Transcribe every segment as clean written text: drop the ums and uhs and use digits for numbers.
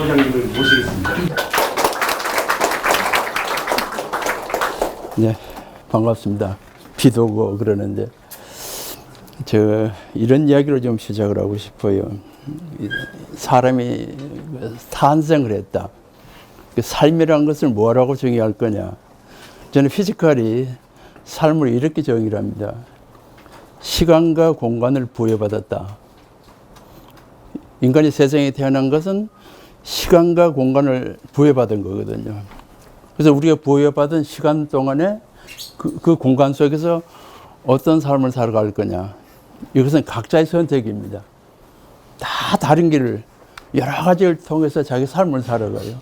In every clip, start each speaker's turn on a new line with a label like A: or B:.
A: 이사장님을 모시겠습니다.
B: 네, 반갑습니다. 비도 오고 그러는데 이런 이야기로 좀 시작을 하고 싶어요. 사람이 탄생을 했다. 삶이라는 것을 뭐라고 정의할 거냐. 저는 피지컬이 삶을 이렇게 정의를 합니다. 시간과 공간을 부여받았다. 인간이 세상에 태어난 것은 시간과 공간을 부여받은 거거든요. 그래서 우리가 부여받은 시간 동안에 그 공간 속에서 어떤 삶을 살아갈 거냐. 이것은 각자의 선택입니다. 다 다른 길을 여러 가지를 통해서 자기 삶을 살아가요.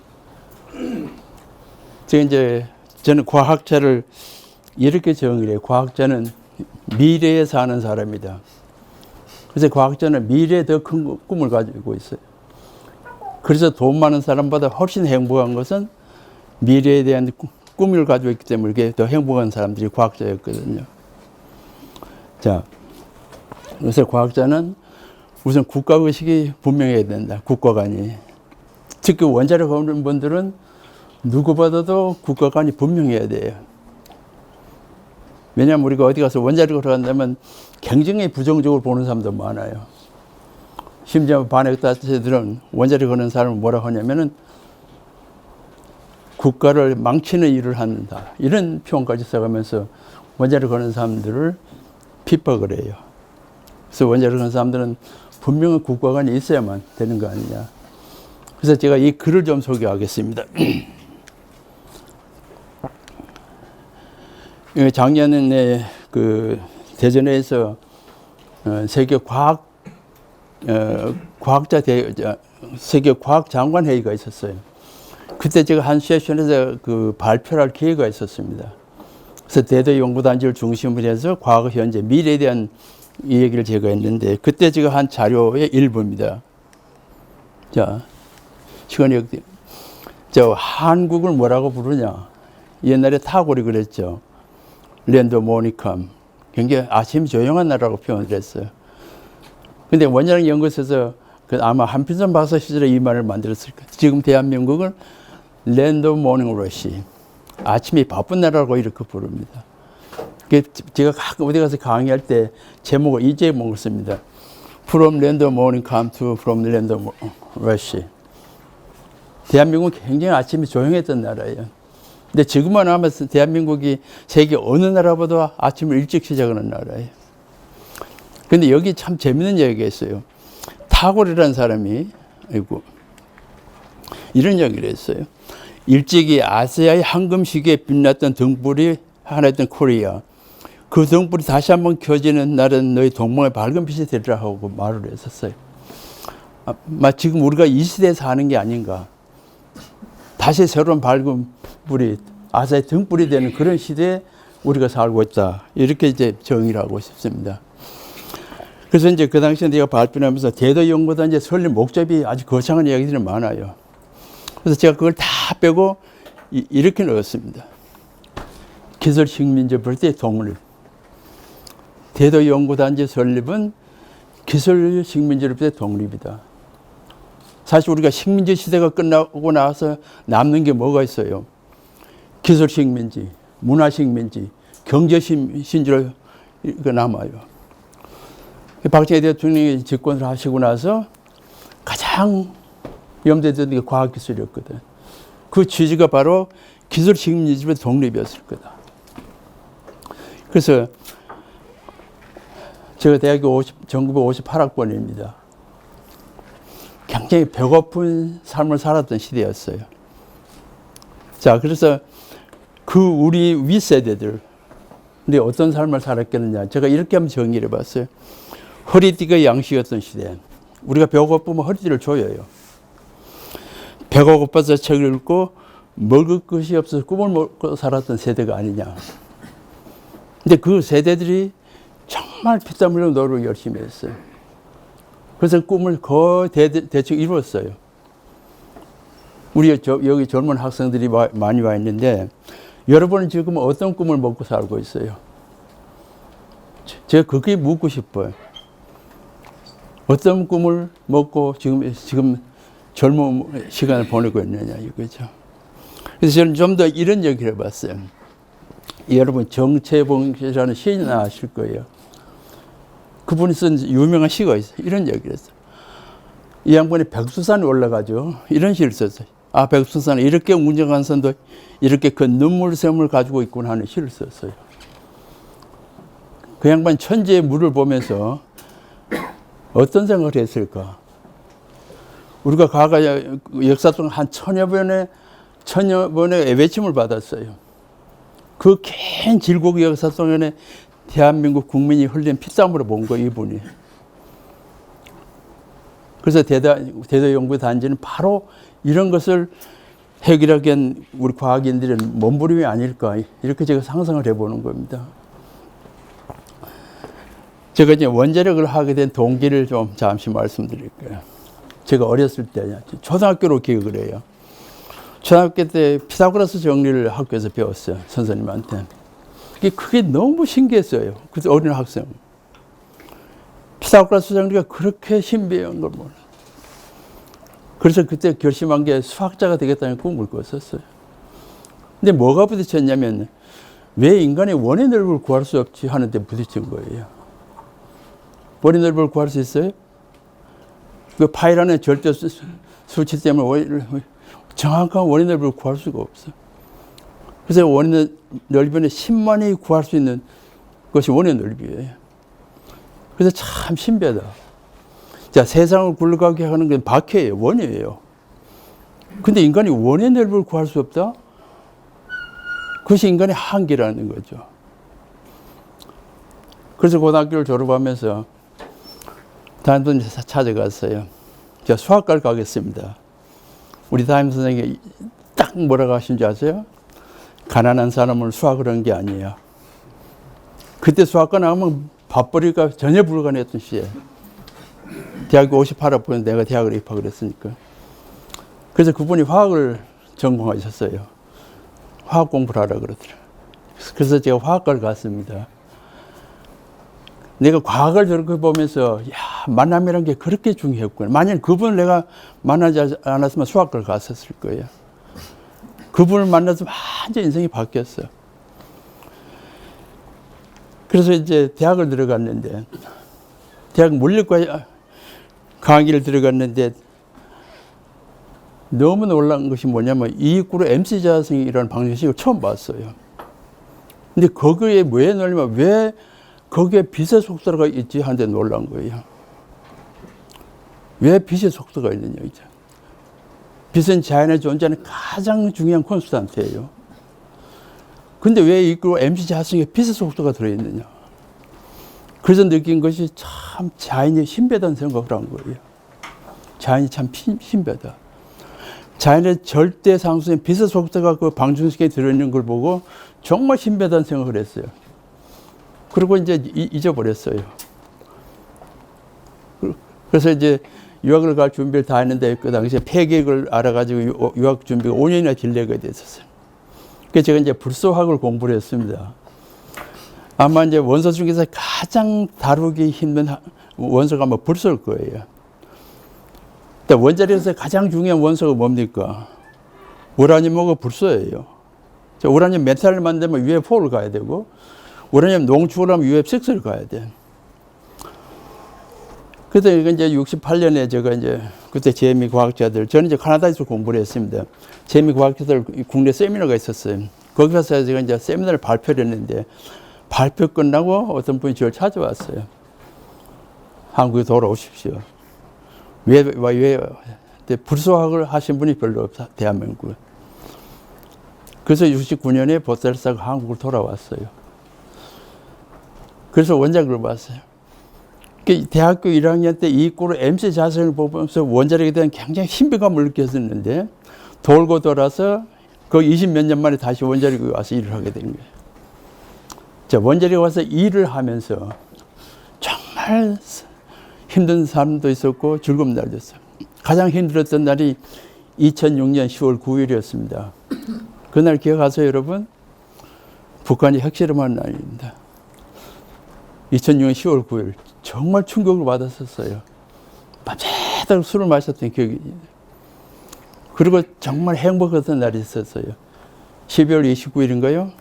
B: 저는 과학자를 이렇게 정의를 해요. 과학자는 미래에 사는 사람이다. 그래서 과학자는 미래에 더 큰 꿈을 가지고 있어요. 그래서 돈 많은 사람보다 훨씬 행복한 것은 미래에 대한 꿈을 가지고 있기 때문에 이게 더 행복한 사람들이 과학자였거든요. 자, 그래서 과학자는 우선 국가의식이 분명해야 된다. 국가관이. 특히 원자력 없는 분들은 누구보다도 국가관이 분명해야 돼요. 왜냐하면 우리가 어디 가서 원자력을 한다면 굉장히 부정적으로 보는 사람도 많아요. 심지어 반핵다체들은 원자력 하는 사람을 뭐라고 하냐면은 국가를 망치는 일을 한다. 이런 표현까지 써가면서 원자력 하는 사람들을 핍박을 해요. 그래서 원자력 하는 사람들은 분명한 국가관이 있어야만 되는 거 아니냐. 그래서 제가 이 글을 좀 소개하겠습니다. 작년에 대전에서 세계 과학 장관 회의가 있었어요. 그때 제가 한 세션에서 발표를 할 기회가 있었습니다. 그래서 대도 연구단지를 중심으로 해서 과거, 현재, 미래에 대한 이 얘기를 제가 했는데 그때 제가 한 자료의 일부입니다. 자, 시간이 한국을 뭐라고 부르냐? 옛날에 타고리 그랬죠. 랜드 모니캄. 굉장히 아침이 조용한 나라라고 표현을 했어요. 근데 원자력 연구소에서 아마 한필선 박사 시절에 이 말을 만들었을 거예요. 지금 대한민국을 랜드 모닝 러시. 아침이 바쁜 나라라고 이렇게 부릅니다. 제가 가끔 어디 가서 강의할 때 제목을 이 제목을 씁니다. From land morning come to from land rush. 대한민국은 굉장히 아침이 조용했던 나라예요. 근데 지금만 하면 대한민국이 세계 어느 나라보다 아침을 일찍 시작하는 나라예요. 근데 여기 참 재밌는 얘기가 있어요. 타고르라는 사람이 이런 얘기를 했어요. 일찍이 아시아의 황금 시기에 빛났던 등불이 하나였던 코리아. 그 등불이 다시 한번 켜지는 날은 너희 동방의 밝은 빛이 되리라 하고 말을 했었어요. 지금 우리가 이 시대에 사는 게 아닌가. 다시 새로운 밝은 불이 아시아의 등불이 되는 그런 시대에 우리가 살고 있다. 이렇게 정의를 하고 싶습니다. 그래서 그 당시에 내가 발표하면서 대도 연구단지 설립 목적이 아주 거창한 이야기들이 많아요. 그래서 제가 그걸 다 빼고 이렇게 넣었습니다. 기술식민지로부터의 독립. 대도 연구단지 설립은 기술식민지로부터의 독립이다. 사실 우리가 식민지 시대가 끝나고 나서 남는 게 뭐가 있어요? 기술식민지, 문화식민지, 경제식민지로 남아요. 박정희 대통령이 집권을 하시고 나서 가장 염두에 두는 게 과학기술이었거든. 그 취지가 바로 기술식민지의 독립이었을 거다. 그래서 제가 대학교 1958학번입니다. 굉장히 배고픈 삶을 살았던 시대였어요. 자, 그래서 우리 윗세대들, 근데 어떤 삶을 살았겠느냐. 제가 이렇게 한번 정의를 해봤어요. 허리띠가 양식이었던 시대. 우리가 배고프면 허리띠를 조여요. 배가 고파서 책을 읽고 먹을 것이 없어서 꿈을 먹고 살았던 세대가 아니냐. 근데 그 세대들이 정말 피땀 흘려 노력을 열심히 했어요. 그래서 꿈을 거의 대충 이루었어요. 우리 여기 젊은 학생들이 많이 와 있는데 여러분은 지금 어떤 꿈을 먹고 살고 있어요? 제가 그게 묻고 싶어요. 어떤 꿈을 먹고 지금 젊은 시간을 보내고 있느냐 이거죠. 그래서 저는 좀 더 이런 얘기를 해봤어요. 여러분 정채봉이라는 시인 아실 거예요. 그분이 쓴 유명한 시가 있어요. 이런 얘기를 했어요. 이 양반이 백두산에 올라가죠. 이런 시를 썼어요. 아, 백두산에 이렇게 웅장한 산도 이렇게 큰 눈물샘을 가지고 있구나 하는 시를 썼어요. 그 양반 천지의 물을 보면서 어떤 생각을 했을까? 우리가 과거 역사 동안 한 천여 번의 외침을 받았어요. 그 긴 질곡의 역사 동안에 대한민국 국민이 흘린 피땀으로 본 거예요, 이분이. 그래서 대도연구단지는 바로 이런 것을 해결하기 위한 우리 과학인들의 몸부림이 아닐까, 이렇게 제가 상상을 해보는 겁니다. 제가 이제 원자력을 하게 된 동기를 좀 잠시 말씀드릴게요. 제가 어렸을 때, 초등학교로 기억을 해요. 초등학교 때 피타고라스 정리를 학교에서 배웠어요, 선생님한테. 그게 너무 신기했어요, 그 어린 학생. 피타고라스 정리가 그렇게 신비한 걸 몰라요. 그래서 그때 결심한 게 수학자가 되겠다는 꿈을 꿨었어요. 근데 뭐가 부딪혔냐면, 왜 인간의 원의 넓이를 구할 수 없지 하는데 부딪힌 거예요. 원의 넓이를 구할 수 있어요? 그 파이라는 절대 수치 때문에 정확한 원의 넓이를 구할 수가 없어. 그래서 원의 넓이는 10만이 구할 수 있는 것이 원의 넓이에요. 그래서 참 신비하다. 자, 세상을 굴러가게 하는 건 박해예요, 원이에요. 근데 인간이 원의 넓이를 구할 수 없다? 그것이 인간의 한계라는 거죠. 그래서 고등학교를 졸업하면서 담임 선생님 찾아갔어요. 제가 수학과를 가겠습니다. 우리 담임 선생님이 딱 뭐라고 하신 줄 아세요? 가난한 사람을 수학을 한 게 아니에요. 그때 수학과 나오면 밥벌이가 전혀 불가능했던 시기에 대학교 58학번 내가 대학을 입학을 했으니까. 그래서 그분이 화학을 전공하셨어요. 화학 공부를 하라 그러더라고요. 그래서 제가 화학과를 갔습니다. 내가 과학을 저렇게 보면서, 야, 만남이라는 게 그렇게 중요했구나. 만약 그분을 내가 만나지 않았으면 수학과를 갔었을 거예요. 그분을 만나서 완전 인생이 바뀌었어요. 그래서 이제 대학을 들어갔는데, 대학 물리과 강의를 들어갔는데, 너무 놀란 것이 뭐냐면, 이익구로 MC 자승이라는 방정식을 처음 봤어요. 근데 거기에 왜 놀냐면, 왜 거기에 빛의 속도가 있지 하는데 놀란 거예요. 왜 빛의 속도가 있느냐, 이제. 빛은 자연에 존재하는 가장 중요한 콘스탄트예요. 근데 왜 이끌고 MC 자승에 빛의 속도가 들어있느냐. 그래서 느낀 것이 참 자연이 신비하다는 생각을 한 거예요. 자연이 참 신비하다. 자연의 절대 상수인 빛의 속도가 그 방정식에 들어있는 걸 보고 정말 신비하다는 생각을 했어요. 그리고 이제 잊어버렸어요. 그래서 이제 유학을 갈 준비를 다 했는데 그 당시에 폐계획을 알아가지고 유학 준비가 5년이나 딜레이가 됐었어요. 그래서 제가 이제 불소학을 공부를 했습니다. 아마 이제 원소 중에서 가장 다루기 힘든 원소가 아마 불소일 거예요. 원자력에서 가장 중요한 원소가 뭡니까? 우라늄하고 불소예요. 우라늄 메탈을 만들면 UF4를 가야 되고, 우라늄 농축을 하면 UF6를 가야 돼. 그래서 이제 68년에 제가 이제 그때 재미 과학자들, 저는 이제 캐나다에서 공부를 했습니다. 재미 과학자들 국내 세미나가 있었어요. 거기 가서 제가 이제 세미나를 발표를 했는데, 발표 끝나고 어떤 분이 저를 찾아왔어요. 한국에 돌아오십시오. 왜 불소학을 하신 분이 별로 없어, 대한민국에. 그래서 69년에 보살을 싸고 한국을 돌아왔어요. 그래서 원자력을 봤어요. 대학교 1학년 때 이익구로 MC 자승을 보면서 원자력에 대한 굉장히 신비감을 느꼈었는데, 돌고 돌아서 그 20몇 년 만에 다시 원자력에 와서 일을 하게 된 거예요. 자, 원자력에 와서 일을 하면서 정말 힘든 사람도 있었고 즐거운 날도 있어요. 가장 힘들었던 날이 2006년 10월 9일이었습니다. 그날 기억하세요, 여러분? 북한이 핵실험한 날입니다. 2006년 10월 9일. 정말 충격을 받았었어요. 밤새도록 술을 마셨던 기억이. 그리고 정말 행복했던 날이 있었어요. 12월 29일인가요?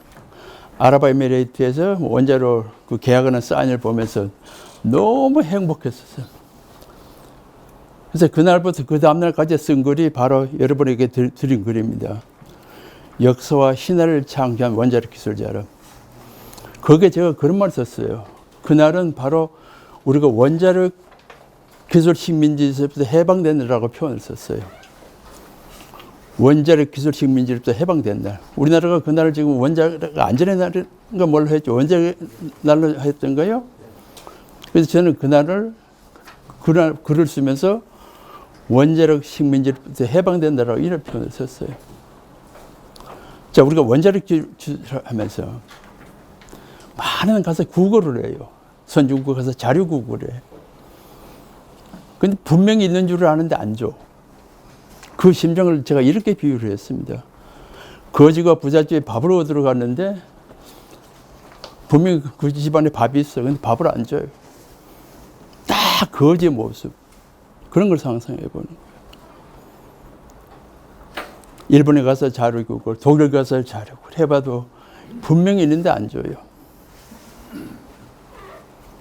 B: 아랍에미레이트에서 원자로 그 계약하는 사인을 보면서 너무 행복했었어요. 그래서 그날부터 그 다음날까지 쓴 글이 바로 여러분에게 드린 글입니다. 역사와 신화를 창조한 원자력 기술자라. 거기에 제가 그런 말 썼어요. 그날은 바로 우리가 원자력 기술 식민지에서부터 해방된 날이라고 표현을 썼어요. 원자력 기술 식민지로부터 해방된 날. 우리나라가 그날을 지금 원자력 안전의 날인가 뭘로 했죠? 원자력 날로 했던가요? 그래서 저는 그날을 글을 쓰면서 원자력 식민지로부터 해방된 날이라고 이런 표현을 썼어요. 자, 우리가 원자력 기술을 하면서 많은 가서 구걸을 해요. 선진국 가서 자료 구걸을 해. 근데 분명히 있는 줄 아는데 안 줘. 그 심정을 제가 이렇게 비유를 했습니다. 거지가 부잣집에 밥을 얻으러 갔는데 분명히 그 집안에 밥이 있어. 근데 밥을 안 줘요. 딱 거지의 모습. 그런 걸 상상해 보는 거예요. 일본에 가서 자료 구걸, 독일 가서 자료 구걸 해봐도 분명히 있는데 안 줘요.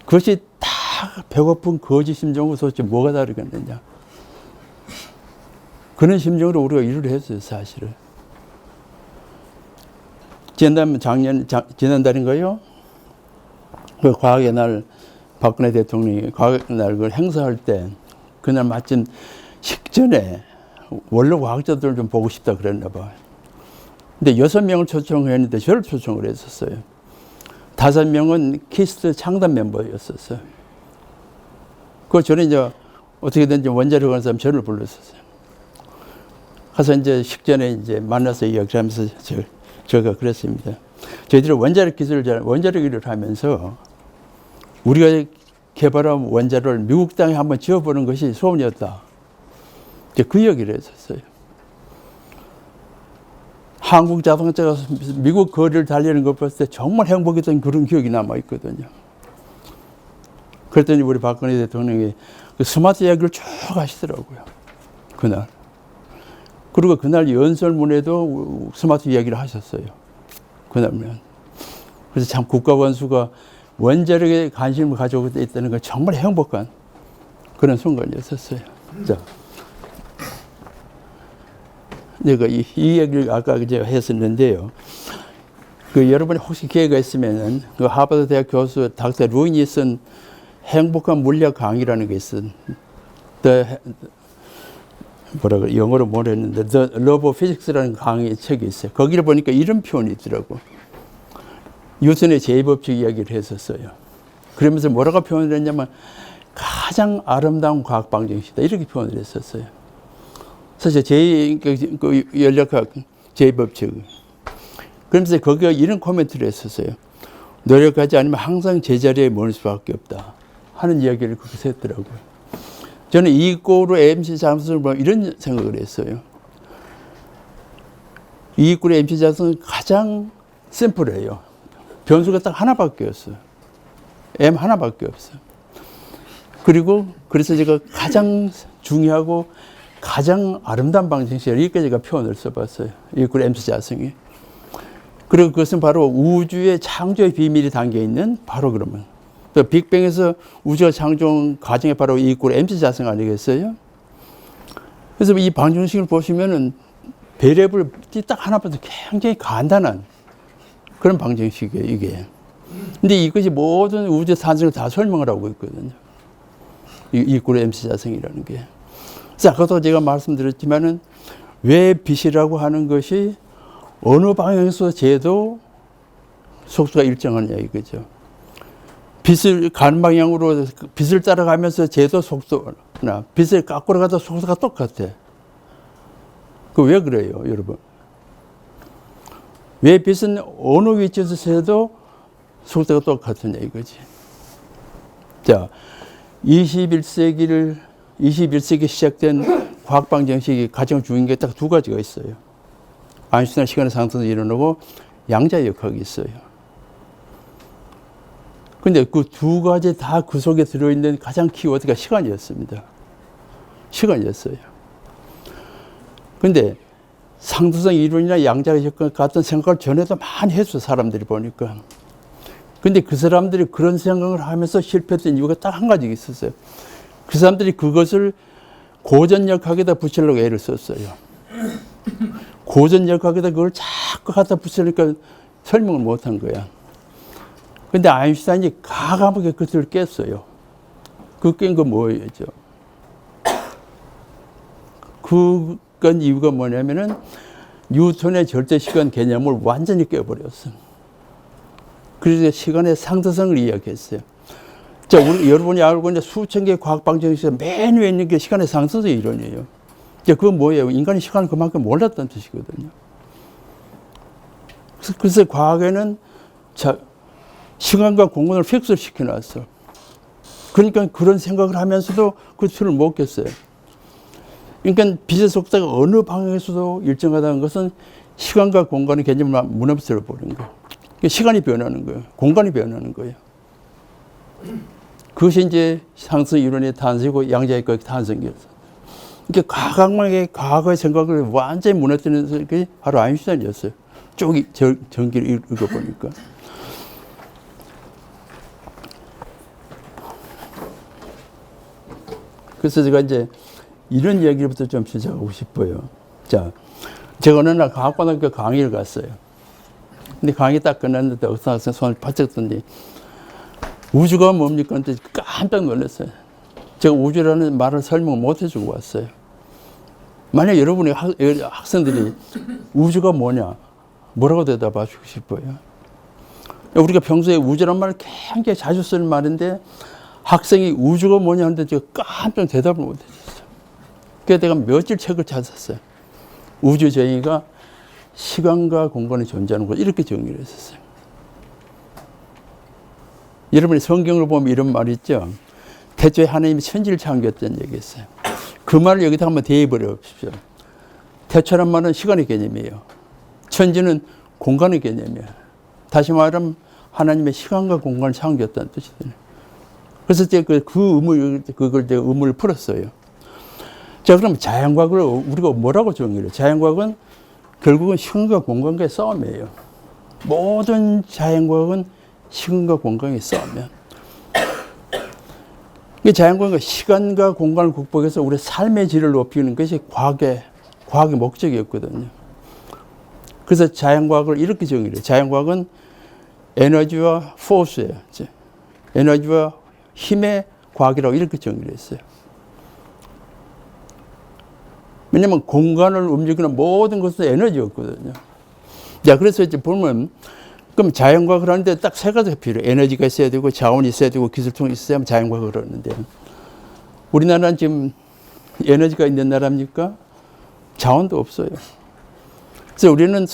B: 그것이 다 배고픈 거지 심정으로 도대체 뭐가 다르겠느냐. 그런 심정으로 우리가 일을 했어요, 사실은. 지난달인가요? 그 과학의 날, 박근혜 대통령이 과학의 날 그걸 행사할 때, 그날 마침 식전에 원로 과학자들을 좀 보고 싶다 그랬나 봐. 근데 6명을 초청했는데 저를 초청을 했었어요. 5명은 키스트 창단 멤버였었어요. 그 전에 이제 어떻게든지 원자력 하는 사람 저를 불렀었어요. 가서 이제 식전에 이제 만나서 이야기하면서 제가 그랬습니다. 저희들이 원자력 일을 하면서 우리가 개발한 원자로를 미국 땅에 한번 지어보는 것이 소원이었다. 이제 그 얘기를 했었어요. 한국 자동차가 미국 거리를 달리는 걸 봤을 때 정말 행복했던 그런 기억이 남아있거든요. 그랬더니 우리 박근혜 대통령이 그 스마트 이야기를 쭉 하시더라고요. 그날. 그리고 그날 연설문에도 스마트 이야기를 하셨어요. 그날면. 그래서 참 국가원수가 원자력에 관심을 가지고 있다는 건 정말 행복한 그런 순간이었었어요. 자. 내가 이 얘기를 아까 이제 했었는데요. 그 여러분이 혹시 기회가 있으면은 그 하버드 대학 교수 닥터 루인이 쓴 행복한 물리학 강의라는 게 있어. 영어로 뭘 했는데 The Love of Physics라는 강의 책이 있어요. 거기를 보니까 이런 표현이 있더라고. 뉴턴의 제2법칙 이야기를 했었어요. 그러면서 뭐라고 표현을 했냐면 가장 아름다운 과학 방정식이다 이렇게 표현을 했었어요. 사실 연력학 제2법칙. 그러면서 거기가 이런 코멘트를 했었어요. 노력하지 않으면 항상 제자리에 머물 수밖에 없다 하는 이야기를 거기서 했더라고요. 저는 이익고로 MC 장수를 보면 이런 생각을 했어요. 이익고로 MC 장수는 가장 심플해요. 변수가 딱 하나밖에 없어요. M 하나밖에 없어요. 그리고 그래서 제가 가장 중요하고 가장 아름다운 방정식이라 이렇게 제가 표현을 써봤어요. 이익고로 MC 자성이. 그리고 그것은 바로 우주의 창조의 비밀이 담겨있는 바로 그러면 빅뱅에서 우주가 창조한 과정이 바로 이익고로 MC 자성 아니겠어요? 그래서 이 방정식을 보시면은 배랩을 딱 하나부터 굉장히 간단한 그런 방정식이에요, 이게. 근데 이것이 모든 우주 산성을 다 설명을 하고 있거든요. 이익고로 MC 자성이라는 게. 자, 아까도 제가 말씀드렸지만은 왜 빛이라고 하는 것이 어느 방향에서 재도 속도가 일정하냐 이거죠. 빛을 가는 방향으로 빛을 따라가면서 재도 속도나 빛을 거꾸로 가도 속도가 똑같아. 그 왜 그래요, 여러분? 왜 빛은 어느 위치에서 재도 속도가 똑같으냐 이거지. 자, 21세기 시작된 과학 방정식이 가장 중요한 게 딱 두 가지가 있어요. 아인슈타인 시간의 상승도 일어나고 양자역학이 있어요. 근데 그 두 가지 다 그 속에 들어있는 가장 키워드가 시간이었습니다. 시간이었어요. 근데 상대성 이론이나 양자의 접근 같은 생각을 전에도 많이 했어, 사람들이 보니까. 근데 그 사람들이 그런 생각을 하면서 실패했던 이유가 딱 한 가지 있었어요. 그 사람들이 그것을 고전역학에다 붙이려고 애를 썼어요. 고전역학에다 그걸 자꾸 갖다 붙이니까 설명을 못 한 거야. 근데 아인슈타인이 과감하게 그것을 깼어요. 그 깬 거 뭐예요? 그건 이유가 뭐냐면은 뉴턴의 절대시간 개념을 완전히 깨버렸어. 그래서 시간의 상대성을 이야기했어요. 자, 여러분이 알고 있는 수천 개의 과학 방정식에서 맨 위에 있는 게 시간의 상대성 이론이에요. 그건 뭐예요? 인간이 시간을 그만큼 몰랐다는 뜻이거든요. 그래서 과학에는 시간과 공간을 픽스를 시켜놨어. 그러니까 그런 생각을 하면서도 그 틀을 못 깼어요. 그러니까 빛의 속도가 어느 방향에서도 일정하다는 것은 시간과 공간의 개념을 무너뜨려 버린 거예요. 시간이 변하는 거예요. 공간이 변하는 거예요. 그것이 이제 상승 이론의 탄생이고 양자역학의 탄생이었어요. 그러니까 과감하게 과거의 생각을 완전히 무너뜨리는 게 바로 아인슈타인이었어요. 쭉 전기를 읽어보니까. 그래서 제가 이제 이런 얘기부터 좀 시작하고 싶어요. 자, 제가 어느 날 과학고등학교 강의를 갔어요. 근데 강의 딱 끝났는데 어떤 학생 손을 바짝 든데 우주가 뭡니까? 근데 깜짝 놀랐어요. 제가 우주라는 말을 설명을 못 해주고 왔어요. 만약 여러분이 학생들이 우주가 뭐냐? 뭐라고 대답하고 싶어요? 우리가 평소에 우주란 말을 굉장히 자주 쓰는 말인데 학생이 우주가 뭐냐 하는데 제가 깜짝 대답을 못 해줬어요. 그래서 내가 며칠 책을 찾았어요. 우주 정의가 시간과 공간이 존재하는 것, 이렇게 정의를 했었어요. 여러분이 성경을 보면 이런 말이 있죠. 태초에 하나님이 천지를 창조했다는 얘기했어요. 그 말을 여기다 한번 대입을 해보십시오. 태초란 말은 시간의 개념이에요. 천지는 공간의 개념이에요. 다시 말하면 하나님의 시간과 공간을 창조했다는 뜻이거든요. 그래서 제가 그걸 제가 의문을 풀었어요. 자, 그럼 자연과학을 우리가 뭐라고 정의를 해요? 자연과학은 결국은 시간과 공간과의 싸움이에요. 모든 자연과학은 시간과 공간의 싸움이야. 자연과학은 시간과 공간을 극복해서 우리의 삶의 질을 높이는 것이 과학의 목적이었거든요. 그래서 자연과학을 이렇게 정의를 해요. 자연과학은 에너지와 포스예요. 에너지와 힘의 과학이라고 이렇게 정의를 했어요. 왜냐면 공간을 움직이는 모든 것은 에너지였거든요. 자, 그래서 이제 보면, 그럼 자연과학을 하는데 딱 세 가지가 필요해요. 에너지가 있어야 되고, 자원이 있어야 되고, 기술통이 있어야 하면 자연과학을 하는데. 우리나라는 지금 에너지가 있는 나라입니까? 자원도 없어요. 그래서 우리는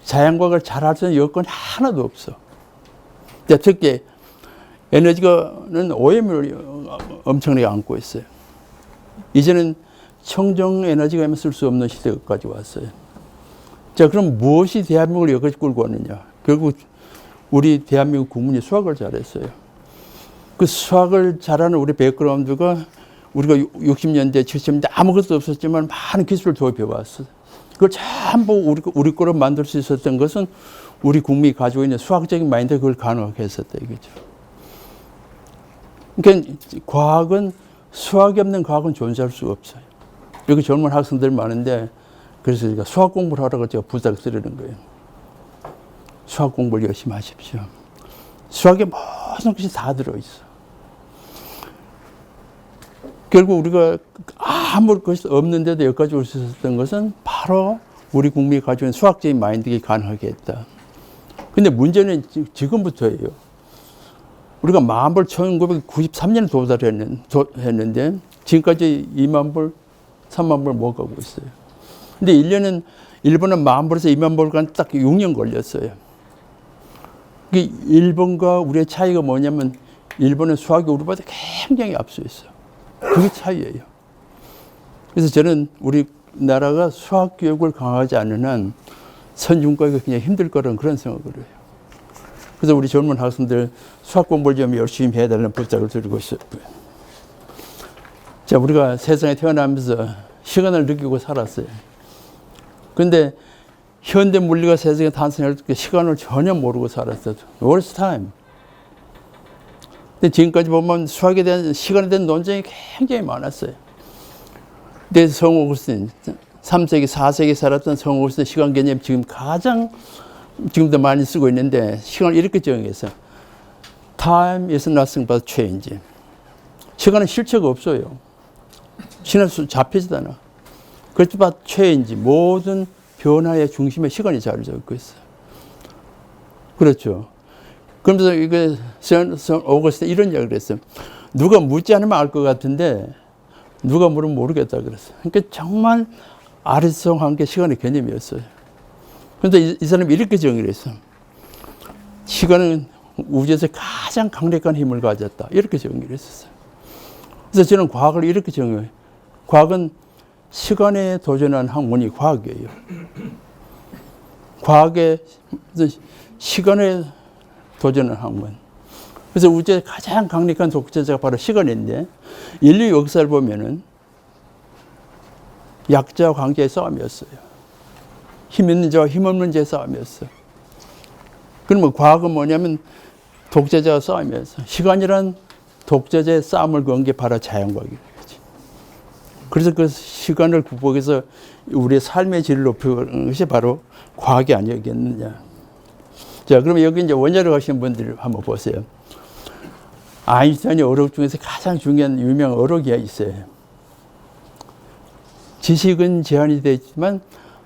B: 자연과학을 잘할 수 있는 여건이 하나도 없어. 자, 특히 에너지가는 오염을 엄청나게 안고 있어요. 이제는 청정 에너지가 쓸 수 없는 시대까지 왔어요. 자, 그럼 무엇이 대한민국을 여기까지 끌고 왔느냐? 결국 우리 대한민국 국민이 수학을 잘했어요. 그 수학을 잘하는 우리 백그라운드가 우리가 60년대, 70년대 아무것도 없었지만 많은 기술을 도입해 왔어요. 그걸 전부 우리 거로 만들 수 있었던 것은 우리 국민이 가지고 있는 수학적인 마인드가 그걸 가능하게 했었다, 이거죠. 그러니까 과학은, 수학이 없는 과학은 존재할 수가 없어요. 여기 젊은 학생들 많은데, 그래서 제가 수학 공부를 하라고 제가 부탁드리는 거예요. 수학 공부를 열심히 하십시오. 수학에 모든 것이 다 들어있어. 결국 우리가 아무 것이 없는데도 여기까지 올 수 있었던 것은 바로 우리 국민이 가지고 있는 수학적인 마인드가 가능하게 했다. 근데 문제는 지금부터예요. 우리가 만불 1993년에 도달했는데 지금까지 2만 불, 3만 불 못 가고 있어요. 근데 일본은 만불에서 2만 불까지 딱 6년 걸렸어요. 일본과 우리의 차이가 뭐냐면 일본은 수학이 우리보다 굉장히 앞서 있어요. 그게 차이예요. 그래서 저는 우리나라가 수학 교육을 강화하지 않는 한 선진국가가 그냥 힘들 거라는 그런 생각을 해요. 그래서 우리 젊은 학생들 수학 공부를 좀 열심히 해달라는 부탁을 드리고 있어요. 자, 우리가 세상에 태어나면서 시간을 느끼고 살았어요. 근데 현대 물리가 세상에 탄생할 때 시간을 전혀 모르고 살았어요. Worst time. 근데 지금까지 보면 수학에 대한 시간에 대한 논쟁이 굉장히 많았어요. 근데 성 오거스틴 3세기, 4세기 살았던 성 오거스틴 시간 개념 지금 가장 지금도 많이 쓰고 있는데 시간을 이렇게 정의해서 Time is nothing but change. 시간은 실체가 없어요. 시간은 잡히지도 않아. 그렇지 but change. 모든 변화의 중심에 시간이 자리 잡고 있어요. 그렇죠. 그러면서 이게 성 오거스틴 이런 이야기를 했어요. 누가 묻지 않으면 알 것 같은데 누가 물으면 모르겠다 그랬어요. 그러니까 정말 아리송한 게 시간의 개념이었어요. 그런데 이 사람이 이렇게 정의를 했어요. 시간은 우주에서 가장 강력한 힘을 가졌다. 이렇게 정의를 했었어요. 그래서 저는 과학을 이렇게 정의해요. 과학은 시간에 도전한 학문이 과학이에요. 과학의 시간에 도전한 학문. 그래서 우주의 가장 강력한 독재자가 바로 시간인데 인류 역사를 보면은 약자와 강자의 싸움이었어요. 힘 있는 자와 힘 없는 자의 싸움이었어요. 그러면 과학은 뭐냐면 독재자와 싸움이었어요. 시간이란 독재자의 싸움을 건 게 바로 자연과학이에요. 그래서 그 시간을 극복해서 우리의 삶의 질을 높이는 것이 바로 과학이 아니었겠느냐. 자, 그러면 여기 이제 원자력 하시는 분들 한번 보세요. 아인슈타인의 어록 중에서 가장 중요한 유명한 어록이 있어요. 지식은 제한이 되어 있지만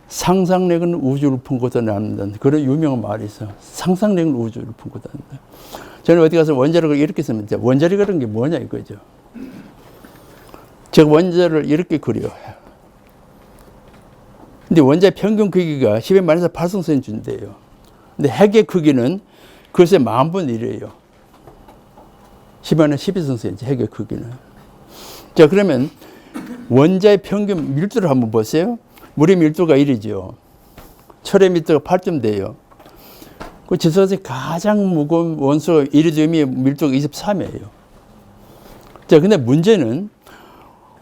B: 상상력은 우주를 품고도 남는다는 그런 유명한 말이 있어요. 상상력은 우주를 품고도 남는다. 저는 어디 가서 원자력을 이렇게 쓰면 돼요. 원자력이라는 게 뭐냐 이거죠. 제가 원자를 이렇게 그려요. 근데 원자의 평균 크기가 10의 마이너스 8승선준대요. 근데 핵의 크기는 그것의 10,000분의 1이에요. 10의 마이너스 12승선이지 핵의 크기는. 자, 그러면 원자의 평균 밀도를 한번 보세요. 물의 밀도가 1이죠. 철의 밀도가 8점 돼요. 그 지구에서 가장 무거운 원소 이리듐의 밀도가 23이에요. 자, 근데 문제는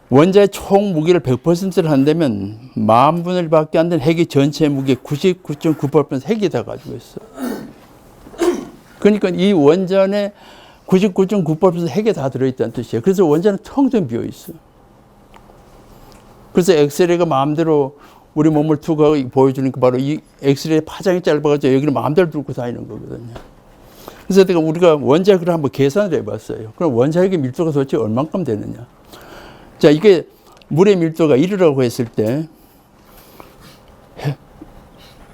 B: 원자의 총 무게를 100%를 한다면 10,000분의 1밖에 안 되는 핵의 전체 무게 99.98% 핵이 다 가지고 있어. 그러니까 이 원전에 99.98% 핵이 다 들어있다는 뜻이에요. 그래서 원자는 텅 텅 비어 있어. 그래서 엑스레이가 마음대로 우리 몸을 투과하고 보여주니까 바로 이 엑스레이 파장이 짧아가지고 여기를 마음대로 들고 다니는 거거든요. 그래서 우리가 원자핵을 한번 계산을 해봤어요. 그럼 원자핵의 밀도가 도대체 얼만큼 되느냐. 자, 이게 물의 밀도가 1이라고 했을 때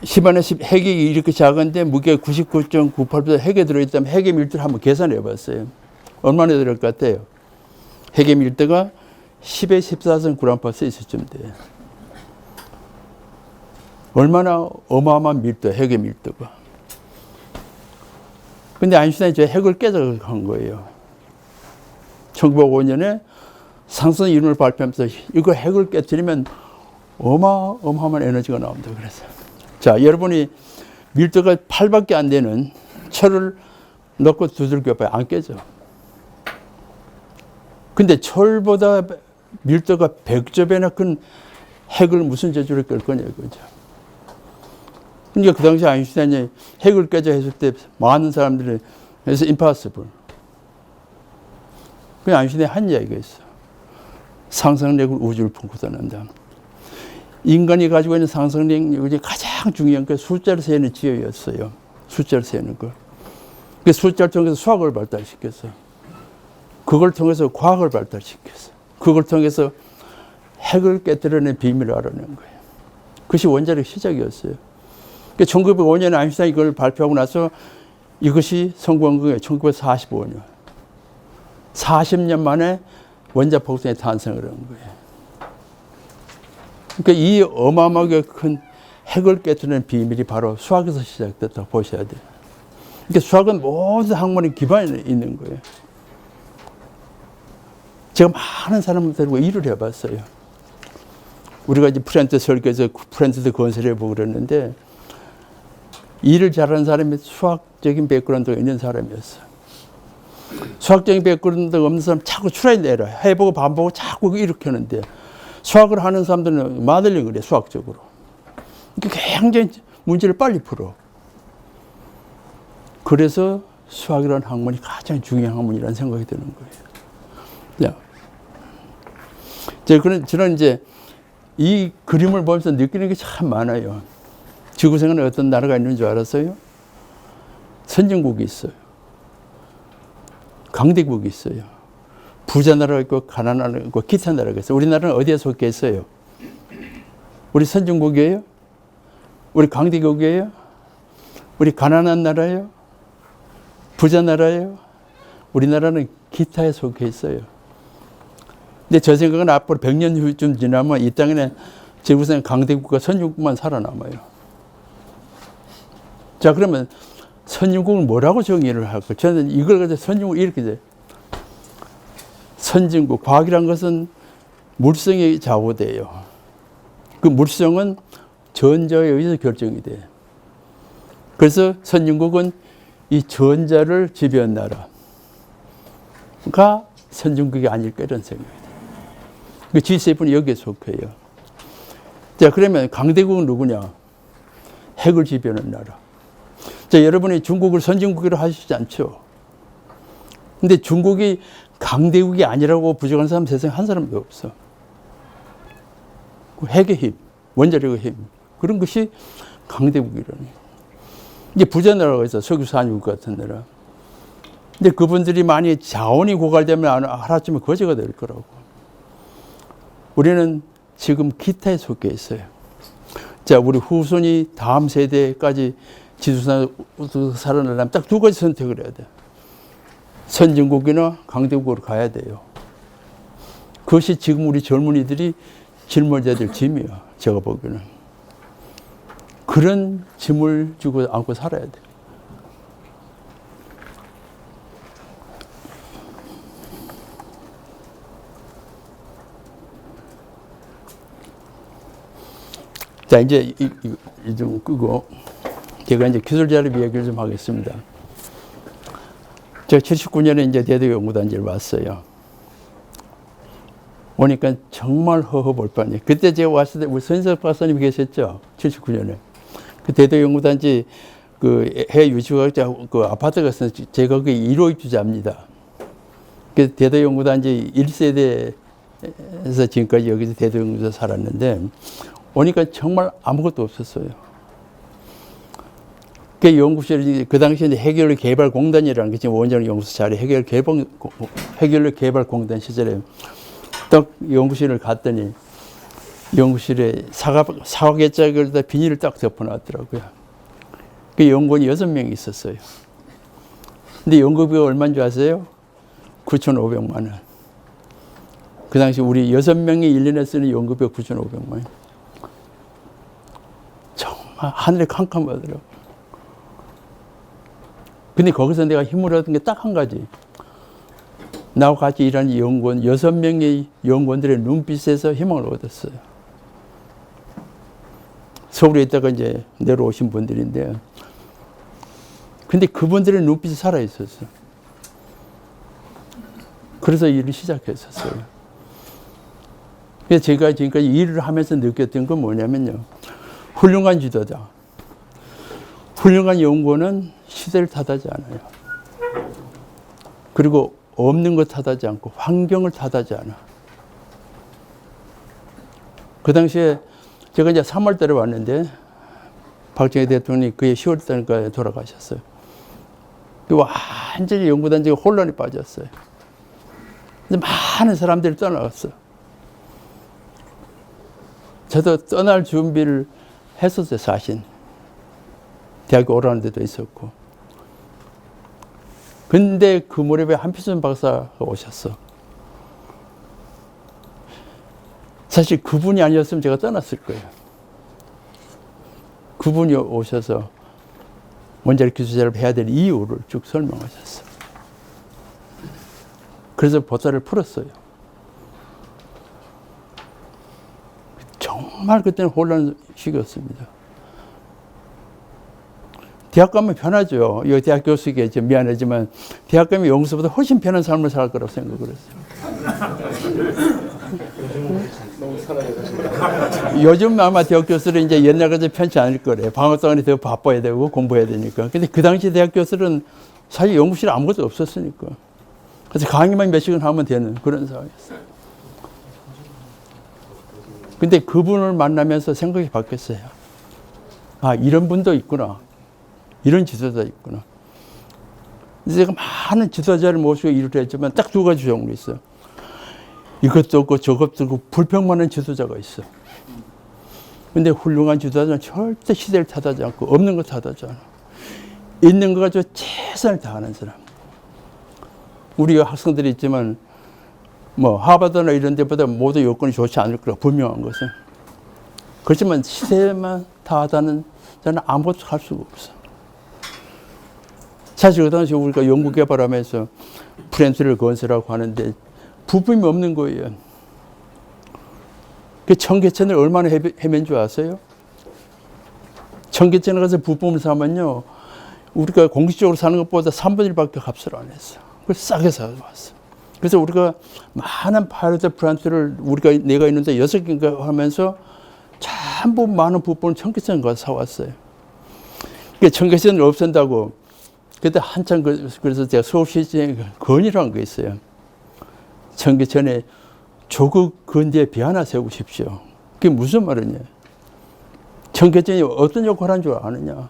B: 10안에 10 핵이 이렇게 작은데 무게가 99.98% 핵에 들어있다면 핵의 밀도를 한번 계산해 봤어요. 얼마나 들을 것 같아요? 핵의 밀도가 10의 14선 g/cm 돼. 얼마나 어마어마한 밀도, 핵의 밀도가. 근데 아인슈타인이 저 핵을 깨작한 거예요. 1905년에 상승 이론을 발표하면서 이거 핵을 깨뜨리면 어마어마한 에너지가 나온다 그랬어요. 자, 여러분이 밀도가 8밖에 안 되는 철을 넣고 두들겨 봐요. 안 깨져. 근데 철보다 밀도가 100조 배나 큰 핵을 무슨 재주로 깰 거냐 이거죠. 그러니까 그 당시 아인슈타인이 핵을 깨자 했을 때 많은 사람들이 그래서 impossible. 그냥 아인슈타인이 한 이야기가 있어. 상상력을 우주를 품고 다닌다. 인간이 가지고 있는 상상력이 가장 중요한 게 숫자를 세는 지혜였어요. 숫자를 세는 거. 그 숫자를 통해서 수학을 발달시켰어. 그걸 통해서 과학을 발달시켰어. 그걸 통해서 핵을 깨뜨려낸 비밀을 알아낸 거예요. 그것이 원자력 시작이었어요. 1905년에 아인슈타인이 이걸 발표하고 나서 이것이 성공한 거예요. 1945년. 40년 만에 원자폭탄이 탄생을 한 거예요. 그러니까 이 어마어마하게 큰 핵을 깨뜨리는 비밀이 바로 수학에서 시작됐다고 보셔야 돼요. 그러니까 수학은 모든 학문의 기반에 있는 거예요. 제가 많은 사람들 데리고 일을 해봤어요. 우리가 이제 프렌트 설계에서 프렌트 건설해보고 그랬는데 일을 잘하는 사람이 수학적인 백그라운드가 있는 사람이었어요. 수학적인 백그라운드가 없는 사람 자꾸 추라이 내라. 해보고 반복하고 자꾸 이렇게 하는데 수학을 하는 사람들은 마들링 그래, 수학적으로. 굉장히 문제를 빨리 풀어. 그래서 수학이라는 학문이 가장 중요한 학문이라는 생각이 드는 거예요. 저는 이제 이 그림을 보면서 느끼는 게 참 많아요. 지구상에는 어떤 나라가 있는 줄 알았어요? 선진국이 있어요. 강대국이 있어요. 부자 나라가 있고 가난한 나라가 있고 기타 나라가 있어요. 우리나라는 어디에 속해 있어요? 우리 선진국이에요? 우리 강대국이에요? 우리 가난한 나라예요? 부자 나라예요? 우리나라는 기타에 속해 있어요. 근데 저 생각은 앞으로 100년 후쯤 지나면 이 땅에는 지구상에 강대국과 선진국만 살아남아요. 자, 그러면 선진국을 뭐라고 정의를 할까? 저는 이걸 가지고 선진국 이렇게 돼요. 선진국, 과학이란 것은 물성에 좌우돼요. 그 물성은 전자에 의해서 결정이 돼요. 그래서 선진국은 이 전자를 지배한 나라가 선진국이 아닐까 이런 생각이 돼요. 그 G7이 여기에 속해요. 자, 그러면 강대국은 누구냐? 핵을 지배하는 나라. 자, 여러분이 중국을 선진국이라고 하시지 않죠? 근데 중국이 강대국이 아니라고 부정하는 사람 세상에 한 사람도 없어. 핵의 힘, 원자력의 힘, 그런 것이 강대국이라니. 이제 부자 나라가 있어, 석유산유국 같은 나라. 근데 그분들이 많이 자원이 고갈되면 하루아침에 거지가 될 거라고. 우리는 지금 기타에 속해 있어요. 자, 우리 후손이 다음 세대까지 지수산에 살아나려면 딱 두 가지 선택을 해야 돼. 선진국이나 강대국으로 가야 돼요. 그것이 지금 우리 젊은이들이 짊어져야 될 짐이야, 제가 보기에는. 그런 짐을 주고 안고 살아야 돼. 자, 이제 이 좀 끄고 제가 이제 기술 자료 이야기를 좀 하겠습니다. 제가 79년에 이제 대도연구단지를 왔어요. 오니까 정말 허허벌판이에요. 그때 제가 왔을 때 우리 선석 박사님이 계셨죠? 79년에. 그 대도연구단지 그 해외 유치과학자 그 아파트가 있어서 제가 거기 1호 입주자입니다. 그 대도연구단지 1세대에서 지금까지 여기서 대도연구소 살았는데 오니까 정말 아무것도 없었어요. 그 연구실이 그 당시에 해결 개발 공단이라는 게 지금 원자력 연구소 자리 해결 개발 공단 시절에 딱 연구실을 갔더니 연구실에 사과개짝에다 비닐을 딱 덮어놨더라고요. 그 연구원이 6명이 있었어요. 근데 연구비가 얼마인 줄 아세요? 9,500만 원. 그 당시 우리 6명이 1년에 쓰는 연구비가 9,500만 원. 정말 하늘이 캄캄하더라고요. 근데 거기서 내가 힘을 얻은 게 딱 한 가지. 나와 같이 일하는 연구원, 6명의 연구원들의 눈빛에서 희망을 얻었어요. 서울에 있다가 이제 내려오신 분들인데, 근데 그분들의 눈빛이 살아있었어요. 그래서 일을 시작했었어요. 그래서 제가 지금까지 일을 하면서 느꼈던 건 뭐냐면요. 훌륭한 지도자, 훌륭한 연구원은 시대를 탓하지 않아요. 그리고 없는 것 탓하지 않고 환경을 탓하지 않아. 그 당시에 제가 이제 3월 달에 왔는데 박정희 대통령이 그해 10월 달에 돌아가셨어요. 완전히 연구단지가 혼란에 빠졌어요. 근데 많은 사람들이 떠나갔어. 저도 떠날 준비를 했었어요, 사실. 대학교 오라는 데도 있었고. 근데 그 무렵에 한필순 박사가 오셨어. 사실 그분이 아니었으면 제가 떠났을 거예요. 그분이 오셔서 원자력 기술자를 해야 될 이유를 쭉 설명하셨어. 그래서 보따를 풀었어요. 정말 그때는 혼란 시기였습니다. 대학 가면 편하죠. 이 대학 교수에게 좀 미안하지만 대학 가면 연구소보다 훨씬 편한 삶을 살 거라고 생각을 했어요. 요즘 아마 대학 교수들은 이제 옛날같이 편치 않을 거래요. 방학 동안에 더 바빠야 되고 공부해야 되니까. 근데 그 당시 대학 교수들은 사실 연구실에 아무것도 없었으니까. 그래서 강의만 몇 시간 하면 되는 그런 상황이었어요. 근데 그분을 만나면서 생각이 바뀌었어요. 아, 이런 분도 있구나. 이런 지도자 있구나. 제가 많은 지도자를 모시고 일을 했지만 딱 두 가지 종류 있어요. 이것도 없고 저것도 없고 불평만한 지도자가 있어. 근데 훌륭한 지도자는 절대 시대를 탓하지 않고 없는 거 탓하지 않아. 있는 거 가지고 최선을 다하는 사람. 우리 학생들이 있지만 뭐 하버드나 이런 데보다 모두 여건이 좋지 않을 거라 분명한 것은. 그렇지만 시대만 탓하는 자는 아무것도 할 수가 없어. 사실 그 당시 우리가 연구개발하면서 프렌트를 건설하고 하는데 부품이 없는 거예요. 그 청계천을 얼마나 헤맨 줄 아세요? 청계천에 가서 부품을 사면요, 우리가 공식적으로 사는 것보다 3분의 1밖에 값을 안 했어. 그걸 싸게 사왔어. 그래서 우리가 많은 파일럿 플란트를 내가 있는데 6개인가 하면서 전부 많은 부품을 청계천에 가서 사왔어요. 청계천을 없앤다고 그때 한참 그래서 제가 서울시장에 건의를 게 있어요. 청계천에 조국 건대에 배 하나 세우십시오. 그게 무슨 말이냐? 청계천이 어떤 역할을 한 줄 아느냐?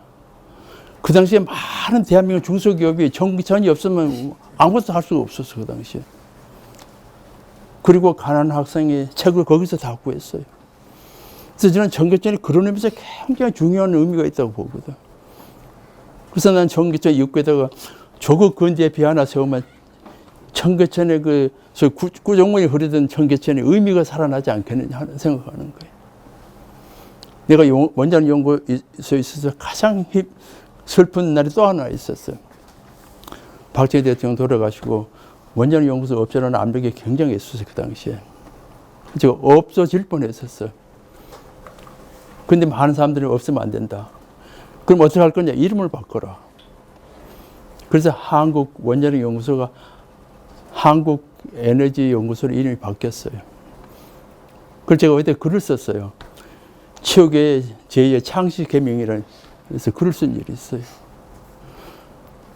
B: 그 당시에 많은 대한민국 중소기업이 청계천이 없으면 아무것도 할 수가 없었어, 그 당시에. 그리고 가난한 학생이 책을 거기서 다 구했어요. 그래서 저는 청계천이 그런 의미에서 굉장히 중요한 의미가 있다고 보거든. 그래서 난 청계천 입구에다가 조국 건대에 배 하나 세우면 청계천에 구정문이 흐르던 청계천의 의미가 살아나지 않겠느냐 하는 생각하는 거예요. 내가 원자력 연구소에 있어서 가장 슬픈 날이 또 하나 있었어요. 박정희 대통령 돌아가시고 원자력 연구소 없애라는 압력이 굉장히 있었어요, 그 당시에. 제가 없어질 뻔했었어요. 근데 많은 사람들이 없으면 안 된다. 그럼 어떻게 할 거냐? 이름을 바꿔라. 그래서 한국 원자력 연구소가 한국 에너지 연구소로 이름이 바뀌었어요. 그래서 제가 어디 글을 썼어요. 최고의 제2의 창시 개명이라는, 그래서 글을 쓴 일이 있어요.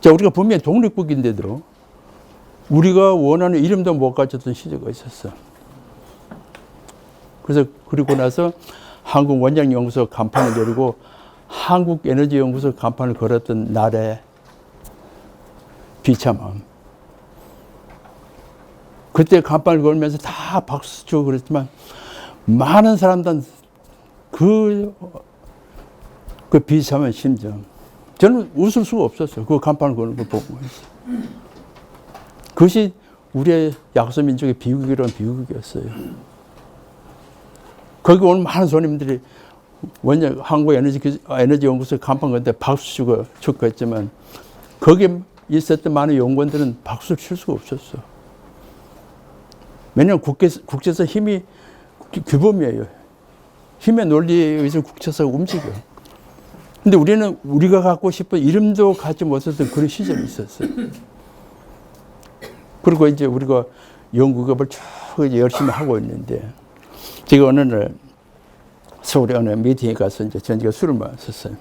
B: 자, 우리가 분명히 독립국인데도 우리가 원하는 이름도 못 가졌던 시대가 있었어. 그래서 그리고 나서 한국 원자력 연구소 간판을 내리고 한국 에너지 연구소 간판을 걸었던 날에 비참함. 그때 간판을 걸면서 다 박수 치고 그랬지만 많은 사람들은 그 비참한 심정. 저는 웃을 수가 없었어요. 그 간판을 거는 걸 보고 있어요. 그것이 우리의 약소민족의 비극이라는 비극이었어요. 거기 오는 많은 손님들이 한국 에너지 연구소 간판 건데 박수 치고 축하했지만 거기에 있었던 많은 연구원들은 박수를 칠 수가 없었어. 왜냐하면 국제사 힘이 규범이에요. 힘의 논리에 의해서 국제사가 움직여. 근데 우리는 우리가 갖고 싶은 이름도 갖지 못했던 그런 시절이 있었어요. 그리고 이제 우리가 연구개발 쭉 열심히 하고 있는데 제가 어느 날 서울에 어느 미팅에 가서 이제 전체가 술을 마셨어요.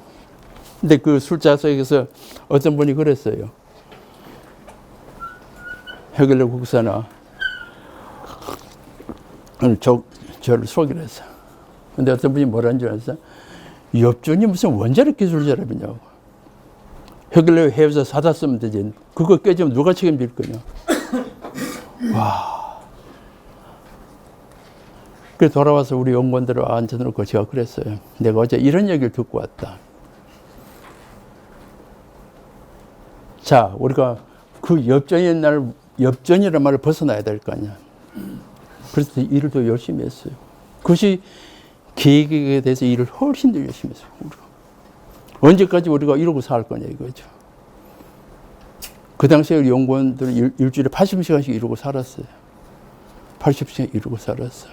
B: 근데 그 술자석에서 어떤 분이 그랬어요. 해결래 국사나 오늘 저를 소개를 했어. 근데 어떤 분이 뭐라는 줄 알았어? 엽전이 무슨 원자력 기술 사람이냐고. 해결래 해외에서 사다 쓰면 되지. 그거 깨지면 누가 책임질 거냐. 와. 그래서 돌아와서 우리 연구원들을 앉혀놓고 제가 그랬어요. 내가 어제 이런 얘기를 듣고 왔다. 자, 우리가 그 엽전이라는 말을 벗어나야 될 거 아니야. 그래서 일을 더 열심히 했어요. 그것이 계획에 대해서 일을 훨씬 더 열심히 했어요. 우리가. 언제까지 우리가 이러고 살 거냐 이거죠. 그 당시에 연구원들은 일주일에 80시간씩 이러고 살았어요. 80시간 이러고 살았어요.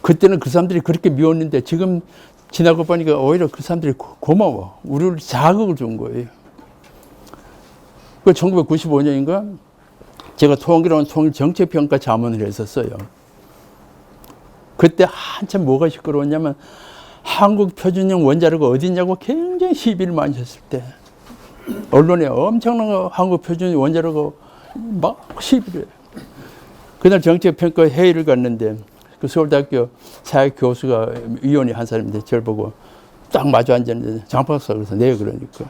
B: 그때는 그 사람들이 그렇게 미웠는데 지금 지나고 보니까 오히려 그 사람들이 고마워. 우리를 자극을 준 거예요. 그 1995년인가 제가 통일정책평가 자문을 했었어요. 그때 한참 뭐가 시끄러웠냐면 한국 표준형 원자로가 어디냐고 굉장히 시비를 많이 했을 때 언론에 엄청난 한국 표준형 원자로가 막 시비를 해요. 그날 정책평가 회의를 갔는데 그 서울대학교 사회 교수가 위원이 한 사람인데 저를 보고 딱 마주 앉았는데 장박사 그래서 네 그러니까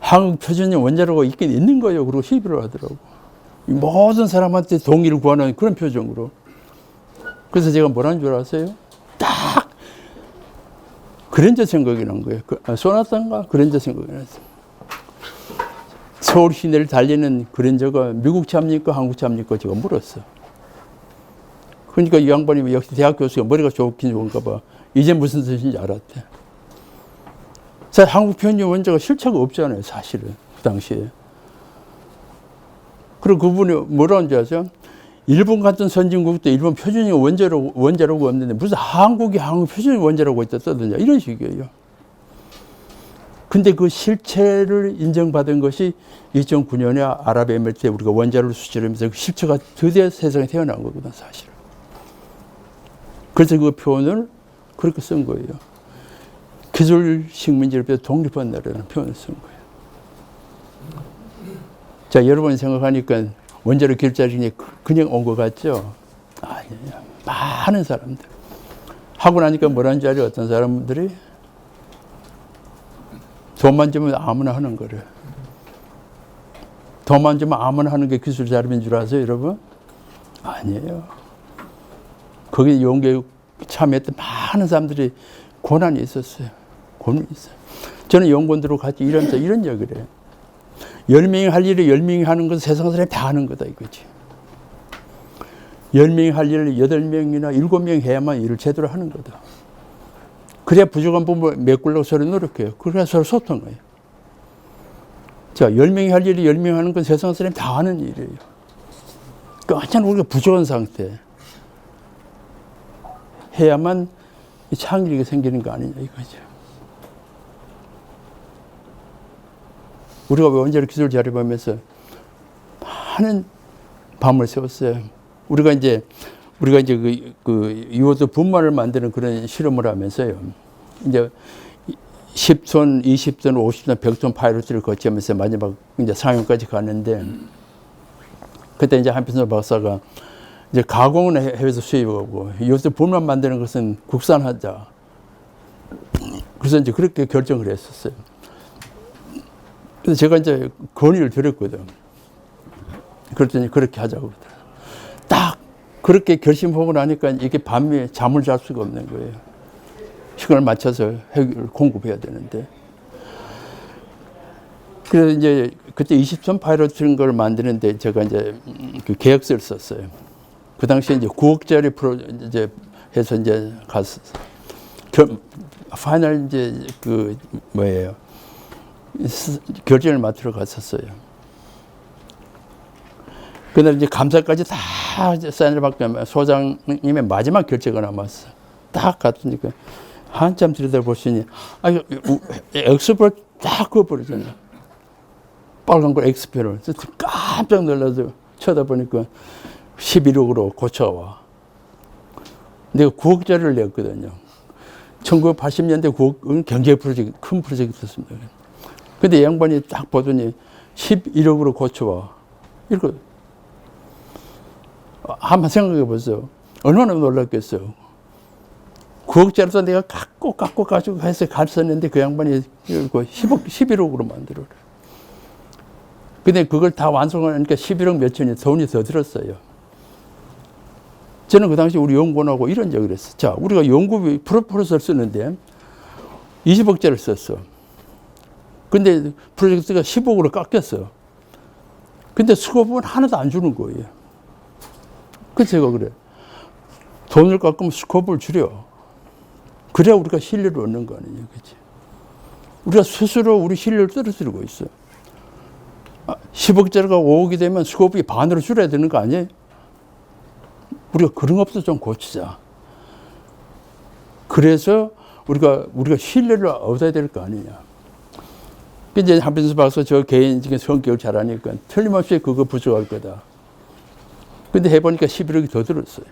B: 한국 표준형 원자로가 있긴 있는 거예요. 그러고 시비를 하더라고. 모든 사람한테 동의를 구하는 그런 표정으로. 그래서 제가 뭐라는 줄 아세요? 딱 그랜저 생각이 난 거예요. 소나타인가 그랜저 생각이 났어요. 서울 시내를 달리는 그랜저가 미국 차입니까 한국 차입니까 제가 물었어. 그러니까 이 양반이 역시 대학 교수가 머리가 좋긴 좋은가 봐. 이제 무슨 뜻인지 알았대. 사실 한국 표준형 원자가 실체가 없잖아요 사실은 그 당시에. 그리고 그분이 뭐라는 줄 아세요? 일본 같은 선진국도 일본 표준형 원자로가 없는데 무슨 한국이 한국 표준형 원자로가 있다 떠드냐 이런 식이에요. 근데 그 실체를 인정받은 것이 2009년에 아랍에미리트에 우리가 원자로를 수출하면서 그 실체가 드디어 세상에 태어난 거거든 사실은. 그래서 그 표현을 그렇게 쓴 거예요. 기술식 민주를 비롯해 독립한 나라라는 표현을 쓴 거예요. 자, 여러분이 생각하니까 원자로 길자리니 그냥 온 것 같죠? 아니에요. 많은 사람들. 하고 나니까 뭐라는 줄 알아요? 어떤 사람들이? 돈만 주면 아무나 하는 거래. 돈만 주면 아무나 하는 게 기술 자립인 줄 아세요, 여러분? 아니에요. 거기에 연구에 참여했던 많은 사람들이 고난이 있었어요. 고난이 있어요. 저는 연구원들하고 같이 일하면서 이런 얘기를 해요. 10명이 할 일을 10명이 하는 것은 세상 사람이 다 하는 거다 이거지. 10명이 할 일을 8명이나 7명이 해야만 일을 제대로 하는 거다. 그래야 부족한 부분을 메꾸려고 서로 노력해요. 그래야 서로 소통해요. 자, 10명이 할 일을 10명이 하는 건 세상 사람이 다 하는 일이에요. 그러니까 완전 우리가 부족한 상태. 해야만 창의력이 생기는 거 아니냐 이거죠. 우리가 원자로 기술 자립하면서 많은 밤을 새웠어요. 우리가 이제 그 유효도 분말을 만드는 그런 실험을 하면서요. 이제 10톤, 20톤, 50톤, 100톤 파이로트를 거치면서 마지막 이제 상용까지 가는데 그때 이제 한필서 박사가 이제 가공은 해외에서 수입하고 유효도 분말 만드는 것은 국산하자. 그래서 이제 그렇게 결정을 했었어요. 그래서 제가 이제 건의를 드렸거든. 그랬더니 그렇게 하자고 그러더라고요. 딱 그렇게 결심하고 나니까 이게 밤에 잠을 잘 수가 없는 거예요. 시간을 맞춰서 핵을 공급해야 되는데. 그래서 이제 그때 20톤 파이로트인 걸 만드는데 제가 이제 그 계획서를 썼어요. 그 당시에 이제 9억짜리 이제 해서 이제 갔었어요. 파이널 이제 그 뭐예요. 결정을 맡으러 갔었어요. 그날 이제 감사까지 다 사인을 받고 소장님의 마지막 결제가 남았어. 딱 갔으니까 한참 들여다보시니 엑스표를 딱 그어버리잖아요. 빨간 걸 엑스표를. 깜짝 놀라서 쳐다보니까 11억으로 고쳐와. 내가 9억짜리를 냈거든요. 1980년대 9억은 경제 프로젝트, 큰 프로젝트였습니다. 근데 양반이 딱 보더니 11억으로 고쳐와. 이렇게. 한번 생각해 보세요. 얼마나 놀랐겠어요. 9억짜리도 내가 깎고 가지고 해서 갔었는데 그 양반이 11억으로 만들어라. 근데 그걸 다 완성하니까 11억 몇천이 돈이 더 들었어요. 저는 그 당시 우리 연구원하고 이런 얘기를 했어요. 자, 우리가 연구비 프로포설을 쓰는데 20억짜리를 썼어. 근데 프로젝트가 10억으로 깎였어. 근데 스코프는 하나도 안 주는 거예요. 그래서 제가 그래. 돈을 깎으면 스코프를 줄여. 그래야 우리가 신뢰를 얻는 거 아니냐. 그치? 우리가 스스로 우리 신뢰를 떨어뜨리고 있어. 10억짜리가 5억이 되면 스코프가 반으로 줄여야 되는 거 아니에요? 우리가 그런 것부터 좀 고치자. 그래서 우리가 신뢰를 얻어야 될 거 아니냐. 이제 한필서 박사 저 개인적인 성격을 잘하니까 틀림없이 그거 부족할 거다. 근데 해보니까 11억이 더 들었어요.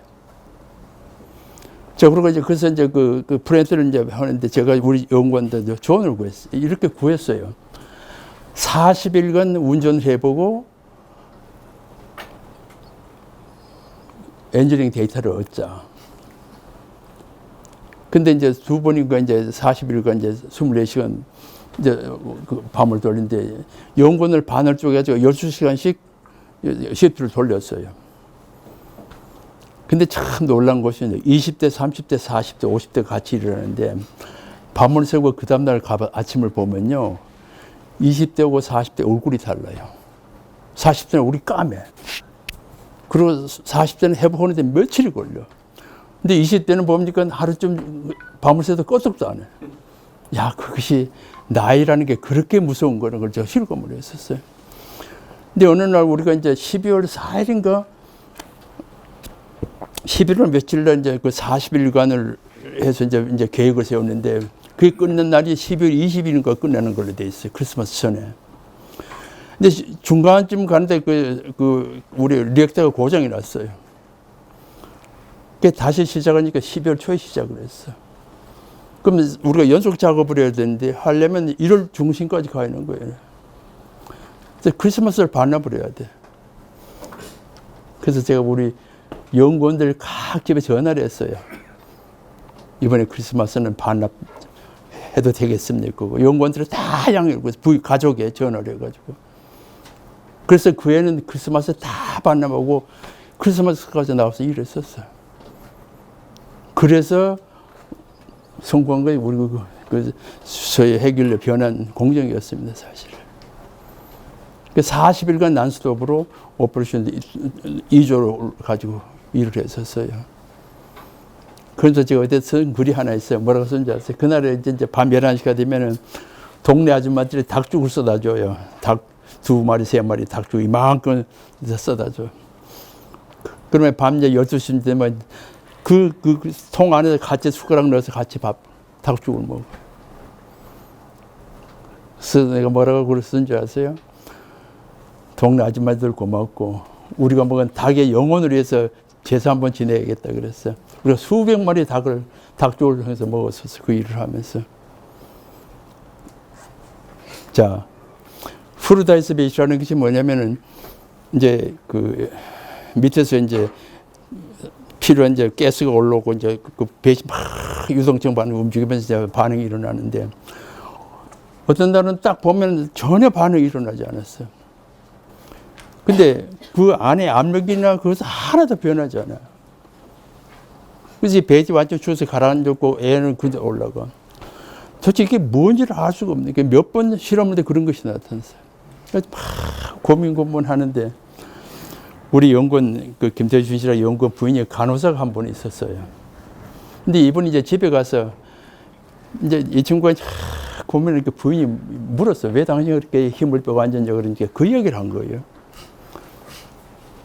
B: 그리고 이제 그래서 이제 그 프렌트를 이제 하는데 제가 우리 연구원들도 조언을 구했어요. 이렇게 구했어요. 40일간 운전을 해보고 엔지니어링 데이터를 얻자. 근데 이제 두 번인가 이제 40일간 이제 24시간 이제 그 밤을 돌린데 연구원을 반을 쪼개가지고 12시간씩 시프트를 돌렸어요. 근데 참 놀란 것이 20대, 30대, 40대, 50대 같이 일어나는데 밤을 새고 그 다음날 아침을 보면요. 20대하고 40대 얼굴이 달라요. 40대는 우리 까매. 그리고 40대는 회복하는데 며칠이 걸려. 근데 20대는 뭡니까? 하루쯤 밤을 새도 껐덕도 안 해. 야, 그것이 나이라는 게 그렇게 무서운 거는 걸 제가 실감을 했었어요. 근데 어느 날 우리가 이제 12월 4일인가 11월 며칠 날 이제 그 40일간을 해서 이제 계획을 세웠는데 그게 끝난 날이 12월 20일인가 끝나는 걸로 돼 있어요. 크리스마스 전에. 근데 중간쯤 가는데 우리 리액터가 고장이 났어요. 다시 시작하니까 12월 초에 시작을 했어. 그럼 우리가 연속 작업을 해야 되는데 하려면 1월 중순까지 가야 하는 거예요. 그래서 크리스마스를 반납을 해야 돼. 그래서 제가 우리 연구원들 각 집에 전화를 했어요. 이번에 크리스마스는 반납해도 되겠습니까? 연구원들을 다 양해하고 가족에 전화를 해가지고. 그래서 그 애는 크리스마스 다 반납하고 크리스마스까지 나와서 일했었어요. 그래서 성공한 거에 우리 서해 해결로 변한 공정이었습니다, 사실. 40일간 난스톱으로 오퍼레이션 2조를 가지고 일을 했었어요. 그래서 제가 어디서 쓴 글이 하나 있어요. 뭐라고 쓴지 아세요? 그날에 이제 밤 11시가 되면은 동네 아줌마들이 닭죽을 쏟아줘요. 닭 2마리, 3마리 닭죽 이만큼 쏟아줘. 그러면 밤 12시쯤 되면 그 통 안에 같이 숟가락 넣어서 같이 닭죽을 먹어요. 그래서 내가 뭐라고 글을 쓴 줄 아세요? 동네 아줌마들 고맙고 우리가 먹은 닭의 영혼을 위해서 제사 한번 지내야겠다 그랬어요. 우리가 수백 마리 닭죽을 해서 먹었었어요. 그 일을 하면서. 자, 프루다이스 베이스라는 것이 뭐냐면은 이제 그 밑에서 이제 필요한 이제 가스가 올라오고 이제 그 배시 막 유동성 반응 움직이면서 반응이 일어나는데 어떤 날은 딱 보면 전혀 반응이 일어나지 않았어요. 근데 그 안에 압력이나 그것은 하나도 변하지 않아요. 그래서 배지 완전 추워서 가라앉았고 애는 그저 올라가. 도대체 이게 뭔지를 알 수가 없네. 몇 번 실험했는데 그런 것이 나타났어요. 그래서 막 고민하는데 우리 연구원 그 김태준 씨랑 연구원 부인이 간호사가 한 분 있었어요. 근데 이분이 이제 집에 가서 이제 이 친구가 고민을 이렇게 부인이 물었어요. 왜 당신이 그렇게 힘을 빼고 앉았냐 그러니까 그 이야기를 한 거예요.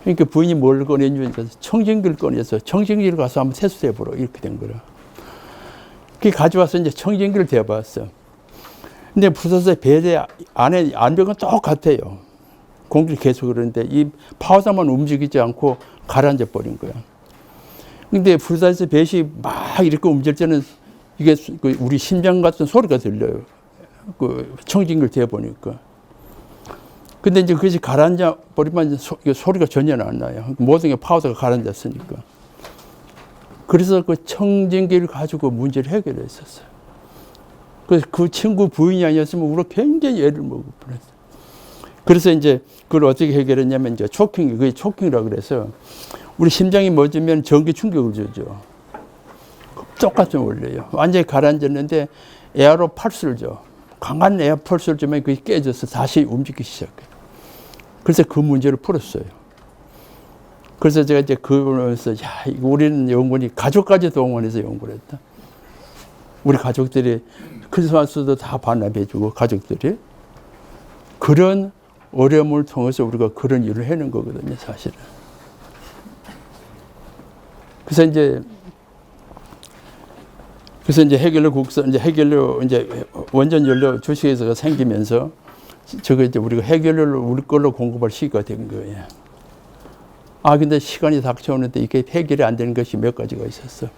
B: 그러니까 부인이 뭘 꺼내주니까 청진기를 꺼내서 청진기를 가서 한번 세수해보라 이렇게 된 거라. 그게 가져와서 이제 청진기를 대봤어. 근데 부서서 배대 안에 안벽은 똑같아요. 공기를 계속 그러는데 이 파우더만 움직이지 않고 가라앉아 버린 거야. 근데 불사에서 배시 막 이렇게 움직일 때는 이게 우리 심장 같은 소리가 들려요. 그 청진기를 대보니까. 근데 이제 그것이 가라앉아 버리면 소리가 전혀 안 나요. 모든 게 파우더가 가라앉았으니까. 그래서 그 청진기를 가지고 문제를 해결했었어요. 그래서 그 친구 부인이 아니었으면 우리가 굉장히 애를 먹을 뻔했어요. 그래서 이제 그걸 어떻게 해결했냐면 이제 초킹, 그게 초킹이라고 그래서 우리 심장이 멎으면 전기 충격을 주죠. 똑같은 원리예요. 완전히 가라앉았는데 에어로 펄스를 줘. 강한 에어 펄스를 주면 그게 깨져서 다시 움직이기 시작해요. 그래서 그 문제를 풀었어요. 그래서 제가 이제 그러면서 야, 우리는 연구원이 가족까지 동원해서 연구를 했다. 우리 가족들이 크리스마스도 다 반납해주고 가족들이 그런 어려움을 통해서 우리가 그런 일을 해낸 거거든요, 사실은. 그래서 이제 해결로 국선, 이제 해결로 이제 원전 연료 주식회사가 생기면서 저거 이제 우리가 해결료를 우리 걸로 공급할 시기가 된 거예요. 아, 근데 시간이 닥쳐오는데 이게 해결이 안 되는 것이 몇 가지가 있었어.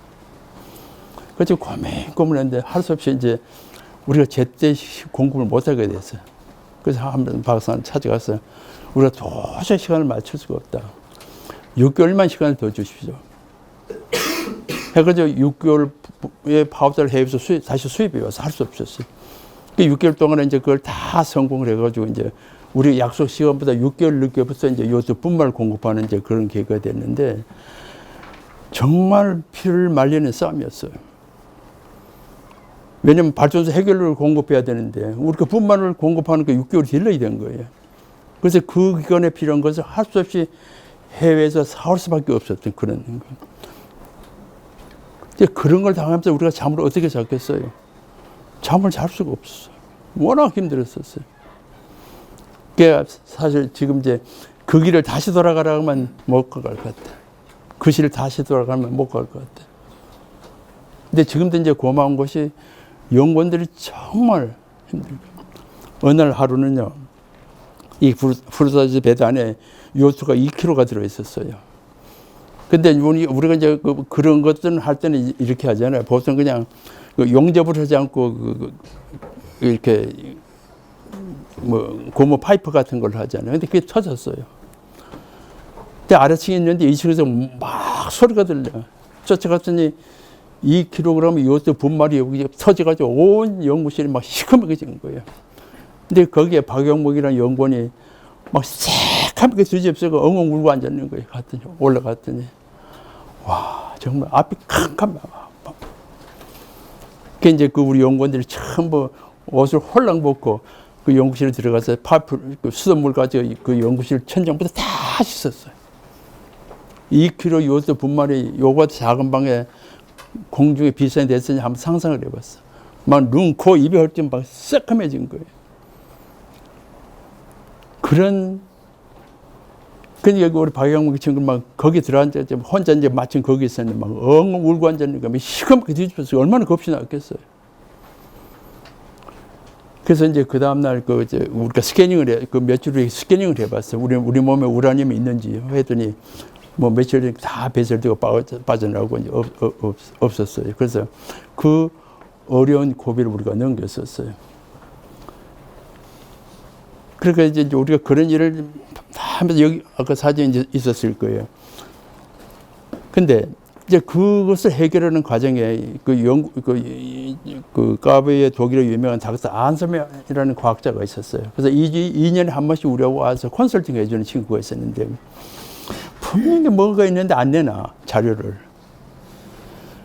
B: 그래서 고민했는데 할 수 없이 이제 우리가 제때 공급을 못하게 됐어요. 그래서 한번 박사님 찾아가서 우리가 도저히 시간을 맞출 수가 없다. 6개월만 시간을 더 주십시오. 해가지고 6개월의 파업자를 해외에서 다시 수입해 와서 할 수 없었어요. 그 6개월 동안에 이제 그걸 다 성공을 해가지고 이제 우리 약속 시간보다 6개월 늦게부터 이제 요트 분말 공급하는 이제 그런 계기가 됐는데 정말 피를 말리는 싸움이었어요. 왜냐면 발전소 해결료를 공급해야 되는데 우리가 분말을 공급하는 게 6개월이 딜레이 된 거예요. 그래서 그 기간에 필요한 것을 할 수 없이 해외에서 사올 수밖에 없었던 그런 거. 이제 그런 걸 당하면서 우리가 잠을 어떻게 잤겠어요? 잠을 잘 수가 없었어요. 워낙 힘들었었어요. 그러니까 사실 지금 이제 그 길을 다시 돌아가라고 하면 못 갈 것 같아. 그 시를 다시 돌아가면 못 갈 것 같아. 근데 지금도 이제 고마운 것이 연구원들이 정말 힘들고 어느 날 하루는요, 이 프로사이즈 배드 안에 요트가 2kg가 들어있었어요. 근데 우리가 이제 그런 것들은 할 때는 이렇게 하잖아요. 보통 그냥 용접을 하지 않고 이렇게 뭐 고무 파이프 같은 걸 하잖아요. 근데 그게 터졌어요. 근데 아래층에 있는데 2층에서 막 소리가 들려. 쫓아갔더니 2kg 요트 분말이 여기 터져가지고 온 연구실이 막 시커멓게진 거예요. 근데 거기에 박영목이라는 연구원이 막 새카맣게 뒤집어서 엉엉 울고 앉았는 거예요. 올라갔더니 와 정말 앞이 캄캄. 그 이제 그 우리 연구원들이 전부 옷을 홀랑 벗고 그 연구실에 들어가서 파이프 수돗물 가지고 그 연구실 천장부터 다 씻었어요. 2kg 요트 분말이 요거 작은 방에 공중에 비산이 됐으니 한번 상상을 해봤어. 막 눈, 코, 입이 헐떡 막 새카매진 거예요. 그러니까 우리 박영묵 친구 막 거기 들어앉아 혼자 이제 마침 거기 있었는데 막 엉엉 울고 앉았는데 막 시커멓게 뒤집어서 얼마나 겁이 났겠어요. 그래서 이제 그 다음날 우리가 스캐닝을 그 며칠 후에 스캐닝을 해봤어요. 우리 몸에 우라늄이 있는지 했더니 뭐 며칠 전에 다 배설되고 빠져나오고 이제 없었어요. 그래서 그 어려운 고비를 우리가 넘겼었어요. 그러니까 이제 우리가 그런 일을 다 하면서 여기 아까 사진이 이제 있었을 거예요. 근데 이제 그것을 해결하는 과정에 그 까베의 독일의 유명한 닥터 안섬이라는 과학자가 있었어요. 그래서 2년에 한 번씩 우리하고 와서 컨설팅 해주는 친구가 있었는데 분명히 뭐가 있는데 안 내놔 자료를.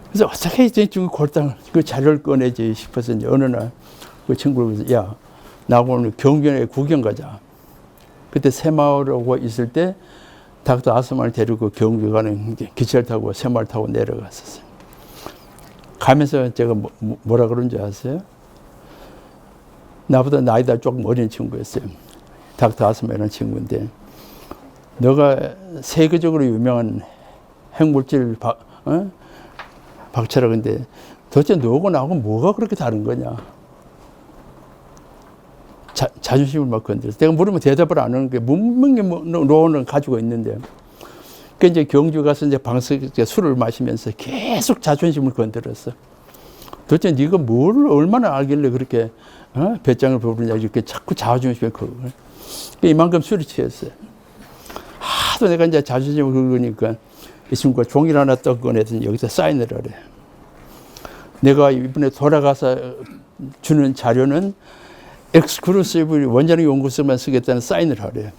B: 그래서 어떻게 지금 골당 그 자료를 꺼내지 싶어서 이제 어느 날 그 친구가 야 나하고 오늘 경변에 구경 가자. 그때 새마을에 오고 있을 때 닥터 아스만을 데리고 경주 가는 기차를 타고 새마을 타고 내려갔었어요. 가면서 제가 뭐라 그런지 아세요? 나보다 나이가 조금 어린 친구였어요. 닥터 아스만이라는 친구인데 너가 세계적으로 유명한 핵물질 박사라는데 도대체 너하고 나하고 뭐가 그렇게 다른 거냐? 자존심을 막 건드렸어. 내가 물으면 대답을 안 하는 게 분명히 노원을 가지고 있는데. 그 이제 경주 가서 이제 방석에 술을 마시면서 계속 자존심을 건드렸어. 도대체 네가 뭘 얼마나 알길래 그렇게 배짱을 부르냐 이렇게 자꾸 자존심을 걸고. 이만큼 술이 취했어요. 하도 내가 이제 자존심을 긁으니까 이 친구가 종이를 하나 떠 꺼내더니 여기서 사인을 하래. 내가 이번에 돌아가서 주는 자료는 엑스클루시브 원자력 연구소만 쓰겠다는 사인을 하래.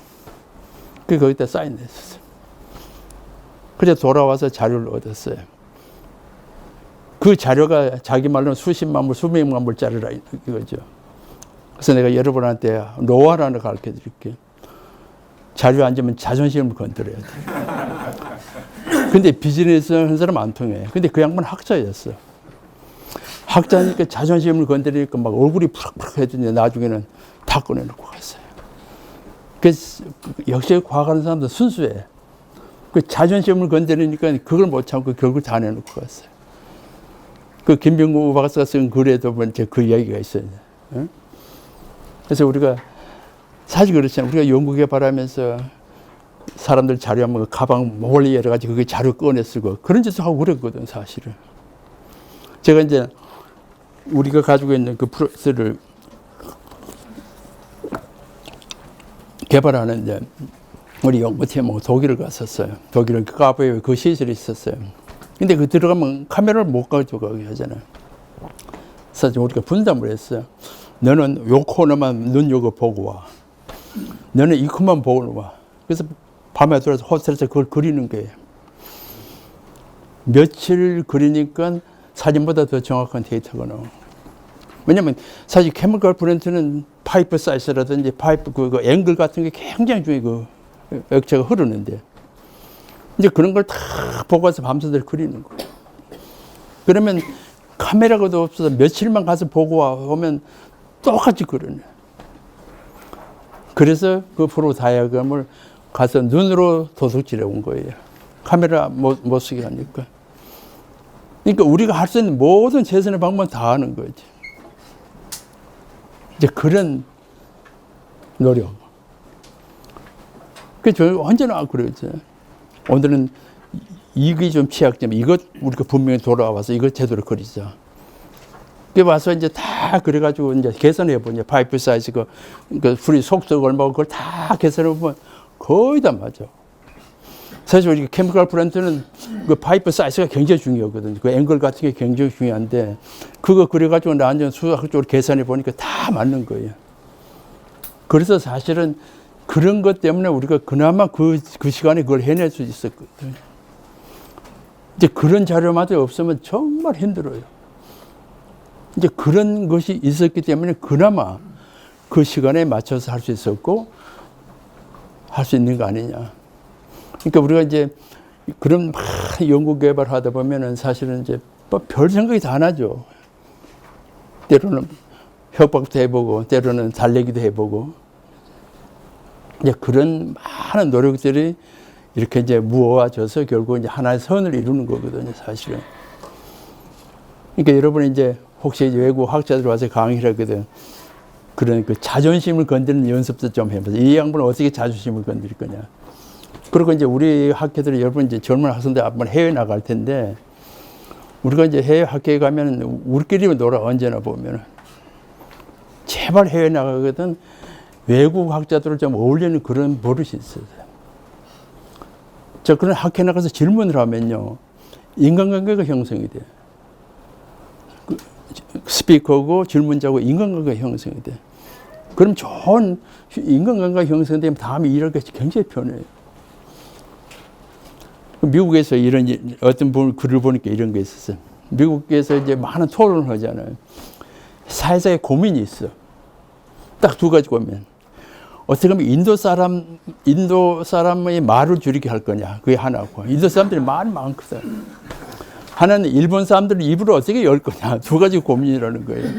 B: 그 거기다 사인했었어. 그래서 돌아와서 자료를 얻었어요. 그 자료가 자기 말로는 수십만 불, 수백만 불짜리라 이거죠. 그래서 내가 여러분한테 노하우를 가르쳐 드릴게요. 자료에 앉으면 자존심을 건드려야 돼. 근데 비즈니스 하는 사람 안 통해. 근데 그 양반 학자였어. 학자니까 자존심을 건드리니까 막 얼굴이 푸석푸석 해지는데 나중에는 다 꺼내놓고 갔어요. 그래서 역시 과학하는 사람도 순수해. 그 자존심을 건드리니까 그걸 못 참고 결국 다 내놓고 갔어요. 그 김병구 박사가 쓴 글에도 보면 그 이야기가 있어요. 그래서 우리가 사실 그렇잖아요. 우리가 연구 개발하면서 사람들 자료하면 가방 몰래 여러 가지 그게 자료 꺼내 쓰고 그런 짓을 하고 그랬거든 사실은. 제가 이제 우리가 가지고 있는 그 프로세스를 개발하는데 우리 연구팀하고 독일을 갔었어요. 독일은 카베에 그 시설이 있었어요. 근데 그 들어가면 카메라를 못 가져가게 하잖아요. 그래서 우리가 분담을 했어요. 너는 요 코너만 눈여겨 보고 와. 너는 이 코만 보고 와. 그래서 밤에 들어서 호텔에서 그걸 그리는 거예요. 며칠 그리니까 사진보다 더 정확한 데이터가 나와요. 왜냐면 사실 케미컬 프린트는 파이프 사이즈라든지 파이프 그 앵글 같은 게 굉장히 중요해. 그 액체가 흐르는데 이제 그런 걸 다 보고 와서 밤새도록 그리는 거예요. 그러면 카메라가도 없어서 며칠만 가서 보고 와 오면 똑같이 그러네. 그래서 그 프로 다이어그램을 가서 눈으로 도둑질해 온 거예요. 카메라 못 쓰게 하니까. 그러니까 우리가 할 수 있는 모든 최선의 방법은 다 하는 거지. 이제 그런 노력. 그 저 언제나 그러죠. 오늘은 이게 좀 취약점, 이것 우리가 분명히 돌아와서 이것 제대로 그리자. 그 와서 이제 다 그래가지고 이제 계산해 보냐. 파이프 사이즈가 그 풀이 속도가 얼마고 그걸 다 계산해 보면 거의 다 맞아. 사실 우리 케미컬 프린트는 그 파이프 사이즈가 굉장히 중요하거든요. 그 앵글 같은 게 굉장히 중요한데 그거 그래가지고 나한테 수학적으로 계산해 보니까 다 맞는 거예요. 그래서 사실은 그런 것 때문에 우리가 그나마 그 시간에 그걸 해낼 수 있었거든요. 이제 그런 자료마저 없으면 정말 힘들어요. 이제 그런 것이 있었기 때문에 그나마 그 시간에 맞춰서 할 수 있었고 할 수 있는 거 아니냐. 그러니까 우리가 이제 그런 막 연구 개발하다 보면은 사실은 이제 별 생각이 다 나죠. 때로는 협박도 해보고, 때로는 달래기도 해보고. 이제 그런 많은 노력들이 이렇게 이제 모아져서 결국 이제 하나의 선을 이루는 거거든요, 사실은. 그러니까 여러분이 이제 혹시 외국 학자들 와서 강의를 하거든. 그런 그 자존심을 건드리는 연습도 좀 해보세요. 이 양반은 어떻게 자존심을 건드릴 거냐. 그리고 이제 우리 학교들이 여러분 이제 젊은 학생들 한번 해외 나갈 텐데 우리가 이제 해외 학교에 가면 우리끼리 놀아 언제나 보면은 제발 해외 나가거든 외국 학자들을 좀 어울리는 그런 버릇이 있어요. 저 그런 학교에 나가서 질문을 하면요 인간관계가 형성이 돼. 그 스피커고 질문자고 인간관계가 형성이 돼. 그럼 좋은 인간관계가 형성되면 다음에 일할 것이 굉장히 편해요. 미국에서 이런 어떤 분 글을 보니까 이런 게 있었어요. 미국에서 이제 많은 토론을 하잖아요. 사회자의 고민이 있어. 딱 두 가지 고민. 어떻게 하면 인도 사람의 말을 줄이게 할 거냐. 그게 하나고. 인도 사람들이 말이 많거든. 하나는 일본 사람들은 입을 어떻게 열 거냐. 두 가지 고민이라는 거예요.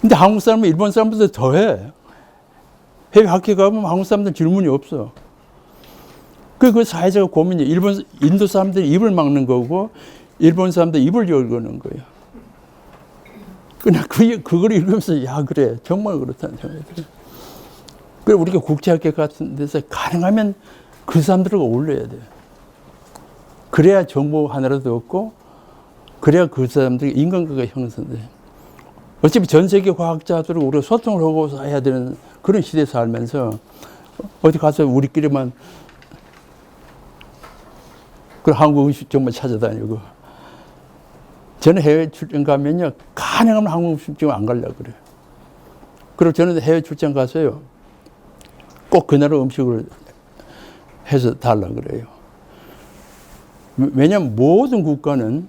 B: 근데 한국 사람은 일본 사람보다 더 해. 해외 학교 가면 한국 사람들은 질문이 없어. 그 사회자가 고민이 인도 사람들이 입을 막는 거고 일본 사람들이 입을 열거는 거예요. 그냥 그걸 읽으면서 야 그래 정말 그렇다는 생각이 들어요. 그래서 우리가 국제학교 같은 데서 가능하면 그 사람들과 어울려야 돼요. 그래야 정보 하나라도 얻고 그래야 그 사람들이 인간관계가 형성돼요. 어차피 전 세계 과학자들과 우리가 소통을 하고 해야 되는 그런 시대에 살면서 어디 가서 우리끼리만 그 한국 음식점만 찾아다니고 저는 해외 출장 가면요 가능하면 한국 음식점 안 가려고 그래요. 그리고 저는 해외 출장 가서요 꼭 그 나라 음식을 해서 달라고 그래요. 왜냐하면 모든 국가는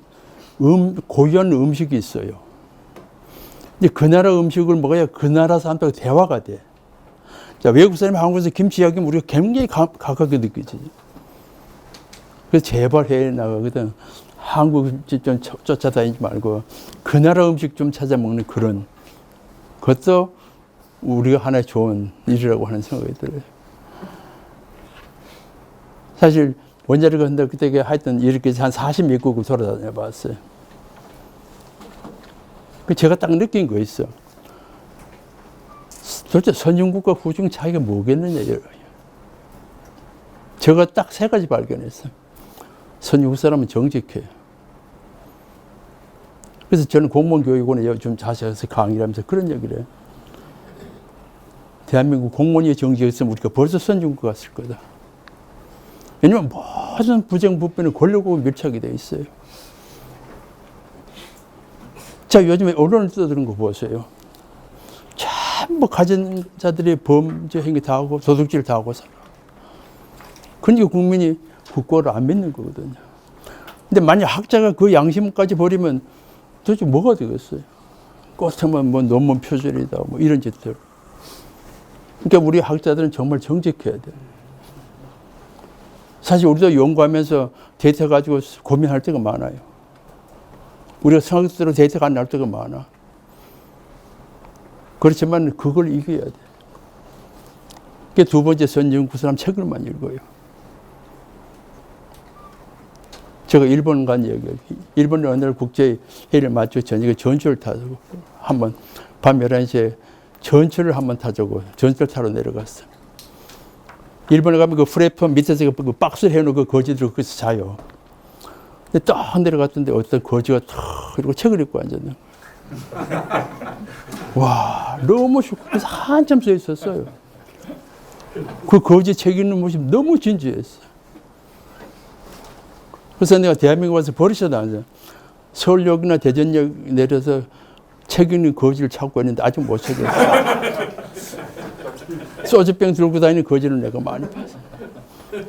B: 고유한 음식이 있어요. 이제 그 나라 음식을 먹어야 그 나라 사람들과 대화가 돼. 자, 외국 사람이 한국에서 김치 이야기하면 우리가 굉장히 가깝게 느끼지. 그래서 제발 해외 나가거든. 한국 음식 좀 쫓아다니지 말고 그 나라 음식 좀 찾아 먹는 그런 것도 우리가 하나의 좋은 일이라고 하는 생각이 들어요. 사실 원자력 근데 그때 하여튼 이렇게 한 40몇 국을 돌아다녀 봤어요. 제가 딱 느낀 거 있어. 도대체 선진국과 후진국 차이가 뭐겠느냐 이거예요. 제가 딱 세 가지 발견했어요. 선진국 사람은 정직해요. 그래서 저는 공무원교육원에 좀 자세해서 강의를 하면서 그런 얘기를 해요. 대한민국 공무원이 정지했으면 우리가 벌써 선진국 갔을 거다. 왜냐면 모든 부정부패는 권력하고 밀착이 돼 있어요. 자, 요즘에 언론을 떠드는 거 보세요. 전부 가진 자들이 범죄 행위 다 하고 도둑질 다 하고 살아. 그러니까 국민이 국가를 안 믿는 거거든요. 근데 만약 학자가 그 양심까지 버리면 도대체 뭐가 되겠어요? 꽃하면 뭐 논문 표절이다 뭐 이런 짓들. 그러니까 우리 학자들은 정말 정직해야 돼요. 사실 우리도 연구하면서 데이터 가지고 고민할 때가 많아요. 우리가 생각대로 데이터가 안 나올 때가 많아. 그렇지만 그걸 이겨야 돼. 그러니까 두 번째 선진국 사람 책을만 읽어요. 제가 일본 간 얘기예요. 일본 어느 날 국제회의를 마치고 저녁에 전철을 타고 한번 밤 11시에 전철을 한번 타자고 전철 타러 내려갔어요. 일본에 가면 그 플랫폼 밑에서 그 박스를 해놓은 그 거지들 거기서 자요. 근데 딱 내려갔던데 어떤 거지가 탁 그리고 책을 읽고 앉았네. 와, 너무 좋고 그래서 한참 서 있었어요. 그 거지 책 읽는 모습 너무 진지했어. 그래서 내가 대한민국 와서 버릇이 나왔어요. 서울역이나 대전역 내려서 책 읽는 거지를 찾고 있는데 아직 못 찾았어. 소주병 들고 다니는 거지를 내가 많이 봤어.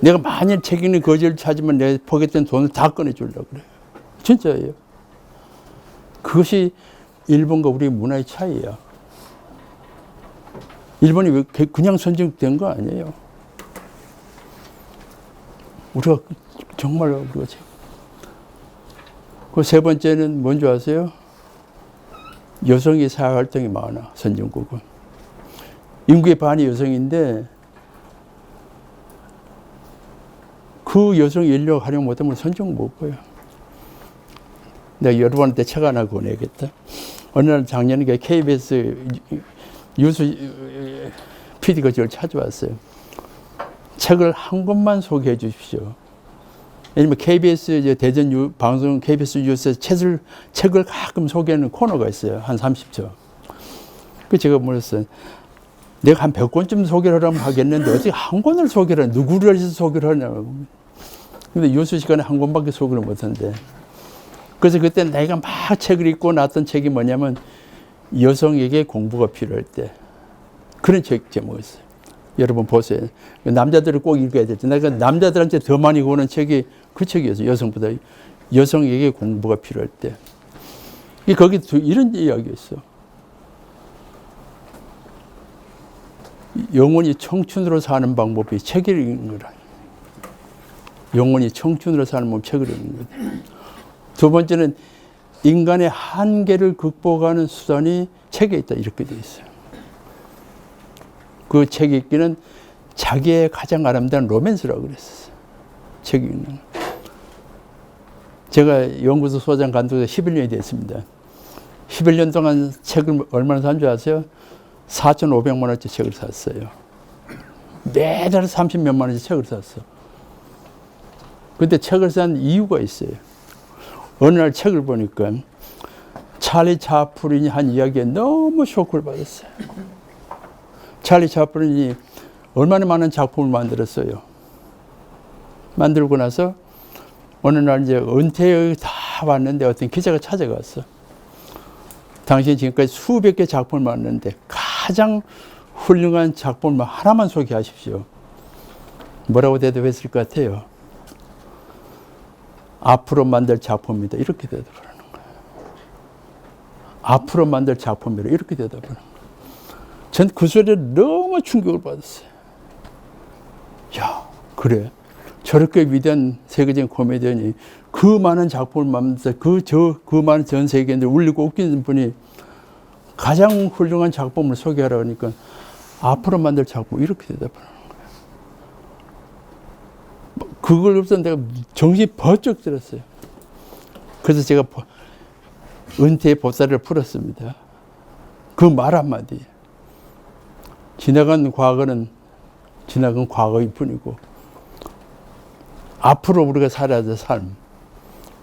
B: 내가 만약 책 읽는 거지를 찾으면 내 포기했던 돈을 다 꺼내주려고 그래. 진짜예요. 그것이 일본과 우리 문화의 차이야. 일본이 왜 그냥 선진국된 거 아니에요. 우리가 정말 우리가 그 세 번째는 뭔지 아세요? 여성이 사회활동이 많아. 선진국은 인구의 반이 여성인데 그 여성 인력 활용 못하면 선진국 못 보여. 내가 여러분한테 책 하나 권해야겠다. 어느 날 작년에 KBS 유수 PD가 저를 찾아왔어요. 책을 한 권만 소개해 주십시오. 왜냐면 KBS 대전 방송 KBS 뉴스에서 책을 가끔 소개하는 코너가 있어요. 한 30초. 그 제가 물었어요. 내가 한 100권쯤 소개를 하면 하겠는데 어떻게 한 권을 소개를 하냐. 누구를 해서 소개를 하냐고. 근데 유수 시간에 한 권밖에 소개를 못한대. 그래서 그때 내가 막 책을 읽고 나왔던 책이 뭐냐면 여성에게 공부가 필요할 때. 그런 책 제목이었어요. 여러분 보세요. 남자들을 꼭 읽어야 되죠. 내가 남자들한테 더 많이 고는 책이 그 책이었어요. 여성보다. 여성에게 공부가 필요할 때. 거기 이런 이야기였어. 영원히 청춘으로 사는 방법이 책을 읽는 거라. 영원히 청춘으로 사는 방법 책을 읽는 거다. 두 번째는 인간의 한계를 극복하는 수단이 책에 있다. 이렇게 돼 있어요. 그 책 읽기는 자기의 가장 아름다운 로맨스라고 그랬었어요. 책 읽는 거. 제가 연구소 소장 간두가 11년이 됐습니다. 11년 동안 책을 얼마나 산 줄 아세요? 4,500만 원짜리 책을 샀어요. 매달 30몇만 원짜리 책을 샀어. 근데 책을 산 이유가 있어요. 어느 날 책을 보니까 찰리 차플린이 한 이야기에 너무 쇼크를 받았어요. 찰리 차플린이 얼마나 많은 작품을 만들었어요. 만들고 나서 어느 날 이제 은퇴에 다 왔는데 어떤 기자가 찾아갔어. 당신이 지금까지 수백 개 작품을 만들었는데 가장 훌륭한 작품을 하나만 소개하십시오. 뭐라고 대답했을 것 같아요? 앞으로 만들 작품입니다. 이렇게 대답하는 거예요. 앞으로 만들 작품이라 이렇게 대답하는 거예요. 전 그 소리에 너무 충격을 받았어요. 야, 그래. 저렇게 위대한 세계적인 코미디언이 그 많은 작품을 만들어서 그 많은 전 세계인들 울리고 웃기는 분이 가장 훌륭한 작품을 소개하라고 하니까 앞으로 만들 작품 이렇게 대답하는 거예요. 그걸 보면서 내가 정신이 번쩍 들었어요. 그래서 제가 은퇴의 보살을 풀었습니다. 그 말 한마디. 지나간 과거는 지나간 과거일 뿐이고 앞으로 우리가 살아야 될 삶.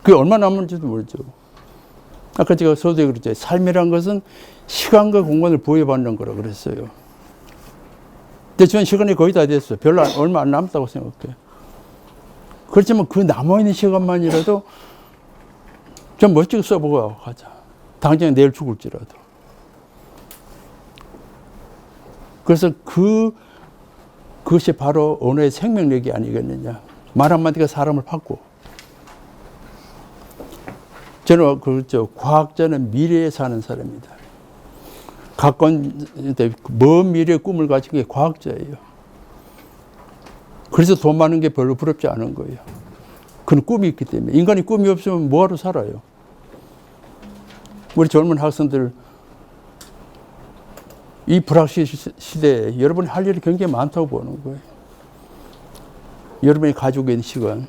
B: 그게 얼마 남을지도 모르죠. 아까 제가 서두에 그랬죠. 삶이란 것은 시간과 공간을 부여받는 거라고 그랬어요. 근데 저는 시간이 거의 다 됐어요. 별로 얼마 안 남았다고 생각해요. 그렇지만 그 남아있는 시간만이라도 좀 멋지게 써보고 가자. 당장 내일 죽을지라도. 그래서 그것이 바로 언어의 생명력이 아니겠느냐. 말 한마디가 사람을 바꿔. 저는 그렇죠. 과학자는 미래에 사는 사람이다. 가까운 먼 미래의 꿈을 가진 게 과학자예요. 그래서 돈 많은 게 별로 부럽지 않은 거예요. 그런 꿈이 있기 때문에. 인간이 꿈이 없으면 뭐하러 살아요? 우리 젊은 학생들, 이 불확실 시대에 여러분이 할 일이 굉장히 많다고 보는 거예요. 여러분이 가지고 있는 시간.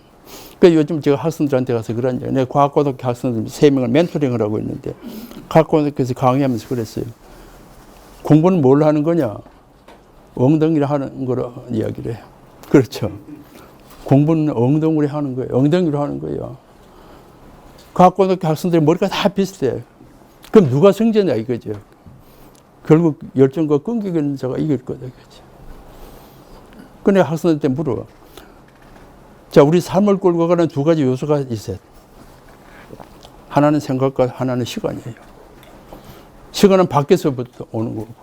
B: 그러니까 요즘 제가 학생들한테 가서 그런 얘기, 내가 과학고등학교 학생들 3명을 멘토링을 하고 있는데, 과학고등학교에서 강의하면서 그랬어요. 공부는 뭘 하는 거냐? 엉덩이를 하는 거로 이야기를 해요. 그렇죠. 공부는 엉덩이로 하는 거예요. 엉덩이로 하는 거예요. 과학고등학교 학생들의 머리가 다 비슷해. 그럼 누가 승자냐 이거죠. 결국 열정과 끈기가 있는 자가 이길 거다 이거죠. 근데 학생들한테 물어. 자, 우리 삶을 끌고 가는 두 가지 요소가 있어요. 하나는 생각과 하나는 시간이에요. 시간은 밖에서부터 오는 거고,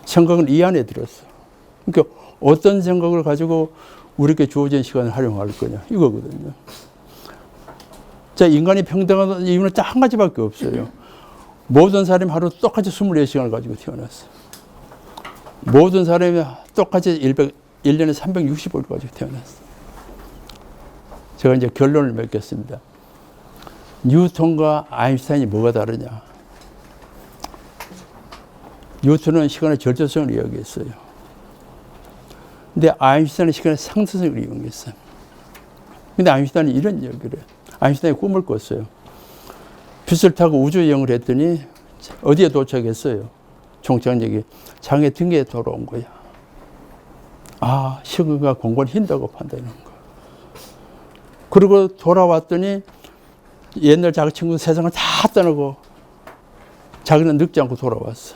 B: 생각은 이 안에 들었어. 그러니까 어떤 생각을 가지고 우리에게 주어진 시간을 활용할 거냐 이거거든요. 자, 인간이 평등한 이유는 딱 한 가지밖에 없어요. 모든 사람이 하루 똑같이 24시간을 가지고 태어났어. 모든 사람이 똑같이 1년에 365일 가지고 태어났어. 제가 이제 결론을 맺겠습니다. 뉴턴과 아인슈타인이 뭐가 다르냐? 뉴턴은 시간의 절대성을 이야기했어요. 근데 아인슈타인은 시간의 상대성을 이용했어요. 근데 아인슈타인은 이런 이야기를 해요. 아인슈타인이 꿈을 꿨어요. 빛을 타고 우주 여행을 했더니 어디에 도착했어요? 총장님이 자기 등에 돌아온 거야. 아, 시간과 공간이 흰다고 판단하는 거야. 그리고 돌아왔더니 옛날 자기 친구 세상을 다 떠나고 자기는 늙지 않고 돌아왔어.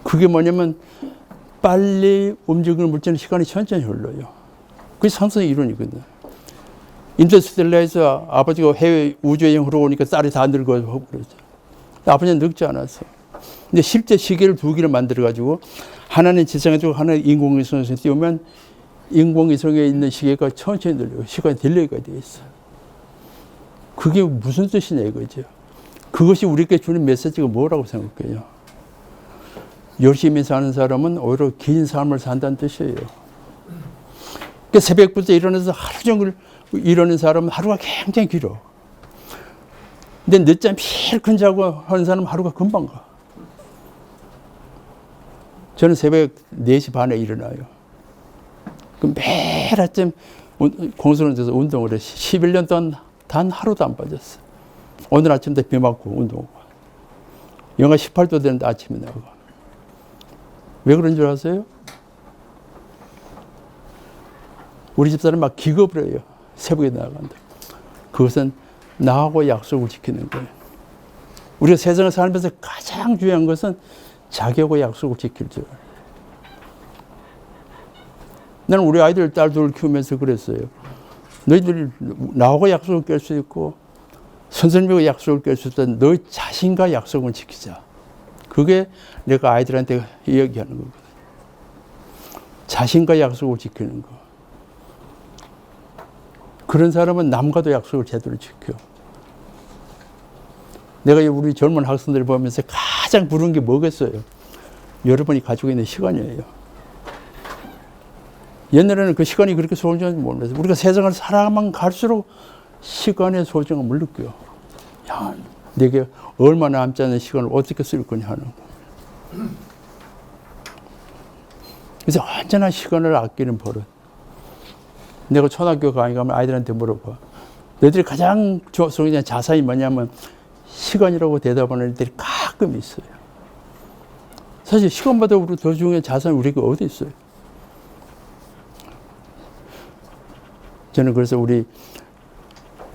B: 그게 뭐냐면 빨리 움직이는 물체는 시간이 천천히 흘러요. 그게 상승의 이론이거든. 인터스텔라에서 아버지가 해외 우주여행으로 오니까 딸이 다 늙어서 그러죠. 아버지는 늙지 않았어. 근데 실제 시계를 두 개를 만들어가지고 하나는 지상에 두고 하나는 인공위성에서 띄우면 인공위성에 있는 시계가 천천히 늘려요. 시간이 딜레이가 되어 있어. 그게 무슨 뜻이냐 이거죠. 그것이 우리에게 주는 메시지가 뭐라고 생각해요? 열심히 사는 사람은 오히려 긴 삶을 산다는 뜻이에요. 그러니까 새벽부터 일어나서 하루 종일 일하는 사람은 하루가 굉장히 길어. 근데 늦잠 필큰 자고 하는 사람은 하루가 금방 가. 저는 새벽 4시 반에 일어나요. 그럼 매일 아침 공수원에서 운동을 해. 11년 동안 단 하루도 안 빠졌어. 오늘 아침도 비 맞고 운동하고. 영하 18도 되는데 아침에 나가. 왜 그런 줄 아세요? 우리 집사람 막 기겁을 해요. 새벽에 나간다. 그것은 나하고 약속을 지키는 거예요. 우리가 세상을 살면서 가장 중요한 것은 자기하고 약속을 지킬 줄 알아요. 나는 우리 아이들 딸들 키우면서 그랬어요. 너희들이 나하고 약속을 깰 수 있고 선생님과 약속을 깰 수 있다면 너희 자신과 약속을 지키자. 그게 내가 아이들한테 이야기하는 거거든. 자신과 약속을 지키는 거. 그런 사람은 남과도 약속을 제대로 지켜. 내가 우리 젊은 학생들 보면서 가장 부러운 게 뭐겠어요? 여러분이 가지고 있는 시간이에요. 옛날에는 그 시간이 그렇게 소중한지 몰랐어요. 우리가 세상을 살아가면 갈수록 시간의 소중함을 느껴요. 야, 내게 얼마나 남지 않은 시간을 어떻게 쓸 거냐 하는 거. 그래서 언제나 시간을 아끼는 버릇. 내가 초등학교 강의 가면 아이들한테 물어봐. 너희들이 가장 소중한 자산이 뭐냐면 시간이라고 대답하는 애들이 가끔 있어요. 사실 시간보다 우리 더 중요한 자산이 우리가 어디 있어요? 저는 그래서 우리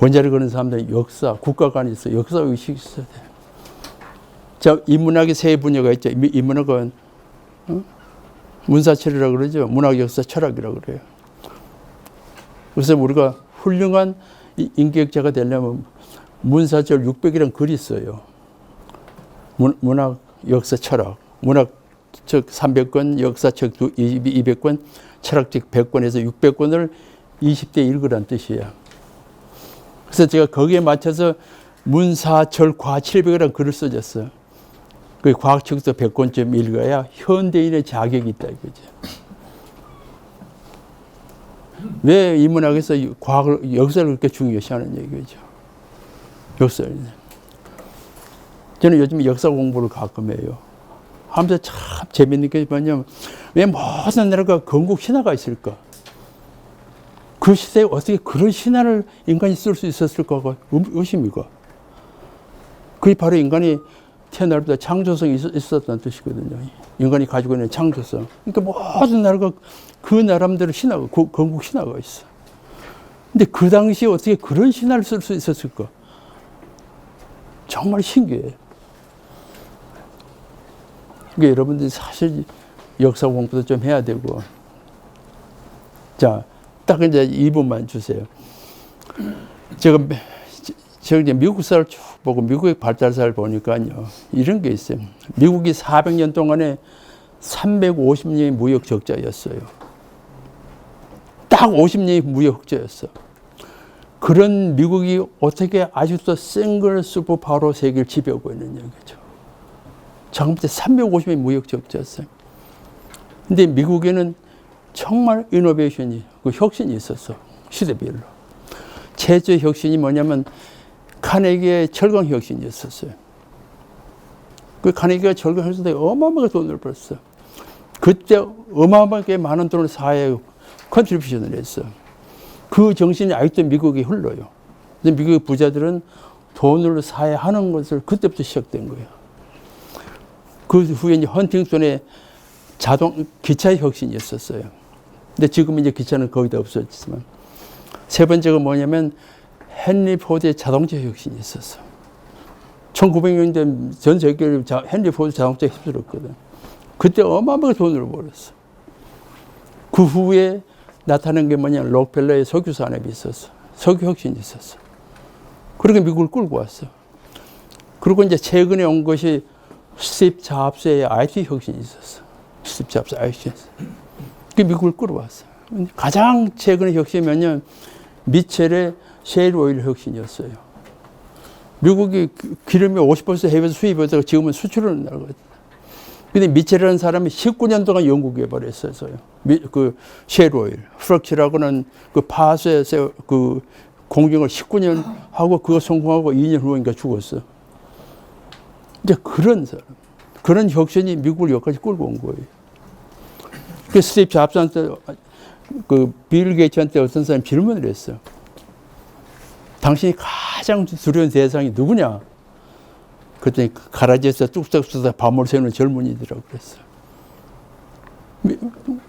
B: 원자를 그런 사람들은 역사, 국가관이 있어. 역사 의식이 있어야 돼. 자, 인문학의 세 분야가 있죠. 인문학은 문사철이라고 그러죠. 문학, 역사, 철학이라고 그래요. 그래서 우리가 훌륭한 인격자가 되려면 문사철 600이라는 글이 있어요. 문학, 역사, 철학. 문학 즉 300권, 역사 즉 200권, 철학 즉 100권에서 600권을 20대 읽으란 뜻이야. 그래서 제가 거기에 맞춰서 문사철 과 700이라는 글을 써줬어요. 그 과학책도 100권쯤 읽어야 현대인의 자격이 있다 이거죠. 왜 인문학에서 과학을, 역사를 그렇게 중요시하는 얘기죠. 역사를. 저는 요즘 역사 공부를 가끔 해요. 하면서 참 재밌는 게 뭐냐면, 왜 모든 나라가 건국 신화가 있을까? 그 시대에 어떻게 그런 신화를 인간이 쓸 수 있었을까가 의심이고. 그게 바로 인간이 태어날부터 창조성이 있었다는 뜻이거든요. 인간이 가지고 있는 창조성. 그러니까 모든 나라가 그 나라마대로 신화가, 건국 신화가 있어. 근데 그 당시에 어떻게 그런 신화를 쓸 수 있었을까? 정말 신기해요. 그러니까 여러분들이 사실 역사 공부도 좀 해야 되고. 자, 딱 이제 2분만 주세요. 제가 이제 미국사를 쭉 보고 미국의 발달사를 보니까요. 이런 게 있어요. 미국이 400년 동안에 350년의 무역 적자였어요. 딱 50년이 무역 흑자였어. 그런 미국이 어떻게 아직도 싱글 슈퍼파워로 세계를 지배하고 있는 얘기죠. 처음부터 350년의 무역 적자였어요. 근데 미국에는 정말 이노베이션이, 그 혁신이 있었어. 시대별로. 최초의 혁신이 뭐냐면 카네기의 철강 혁신이 있었어요. 그 카네기가 철강 혁신 때 어마어마하게 돈을 벌었어. 그때 어마어마하게 많은 돈을 사회에 컨트리뷰션을 했어. 그 정신이 아직도 미국에 흘러요. 근데 미국의 부자들은 돈으로 사회에 하는 것을 그때부터 시작된 거예요. 그 후에 이제 헌팅턴의 기차의 혁신이 있었어요. 근데 지금 이제 기차는 거의 다 없어졌지만. 세 번째가 뭐냐면 헨리 포드의 자동차 혁신이 있었어. 1900년대 전 세계를 헨리 포드 자동차에 휩쓸었거든. 그때 어마어마하게 돈을 벌었어. 그 후에 나타난 게 뭐냐, 록펠러의 석유 산업이 있었어. 석유 혁신이 있었어. 그렇게 미국을 끌고 왔어. 그리고 이제 최근에 온 것이 스티브 잡스의 IT 혁신이 있었어. 스티브 잡스 IT. 그 미국을 끌어왔어. 가장 최근의 혁신이 뭐냐면 미첼의 셰일 오일 혁신이었어요. 미국이 기름이 50% 해외에서 수입하다가 지금은 수출을 나가거든요. 근데 미첼이라는 사람이 19년 동안 연구 개발했어요. 그 셰일 오일. 프럭치라고는 그 파수에서 그 공정을 19년 하고 그거 성공하고 2년 후니까 죽었어. 이제 그런 사람. 그런 혁신이 미국을 여기까지 끌고 온 거예요. 그 스티브 잡스한테, 그 빌 게이츠한테 어떤 사람이 질문을 했어. 당신이 가장 두려운 대상이 누구냐? 그랬더니 가라지에서 뚝딱 쓰다 밤을 새우는 젊은이들이라고 그랬어.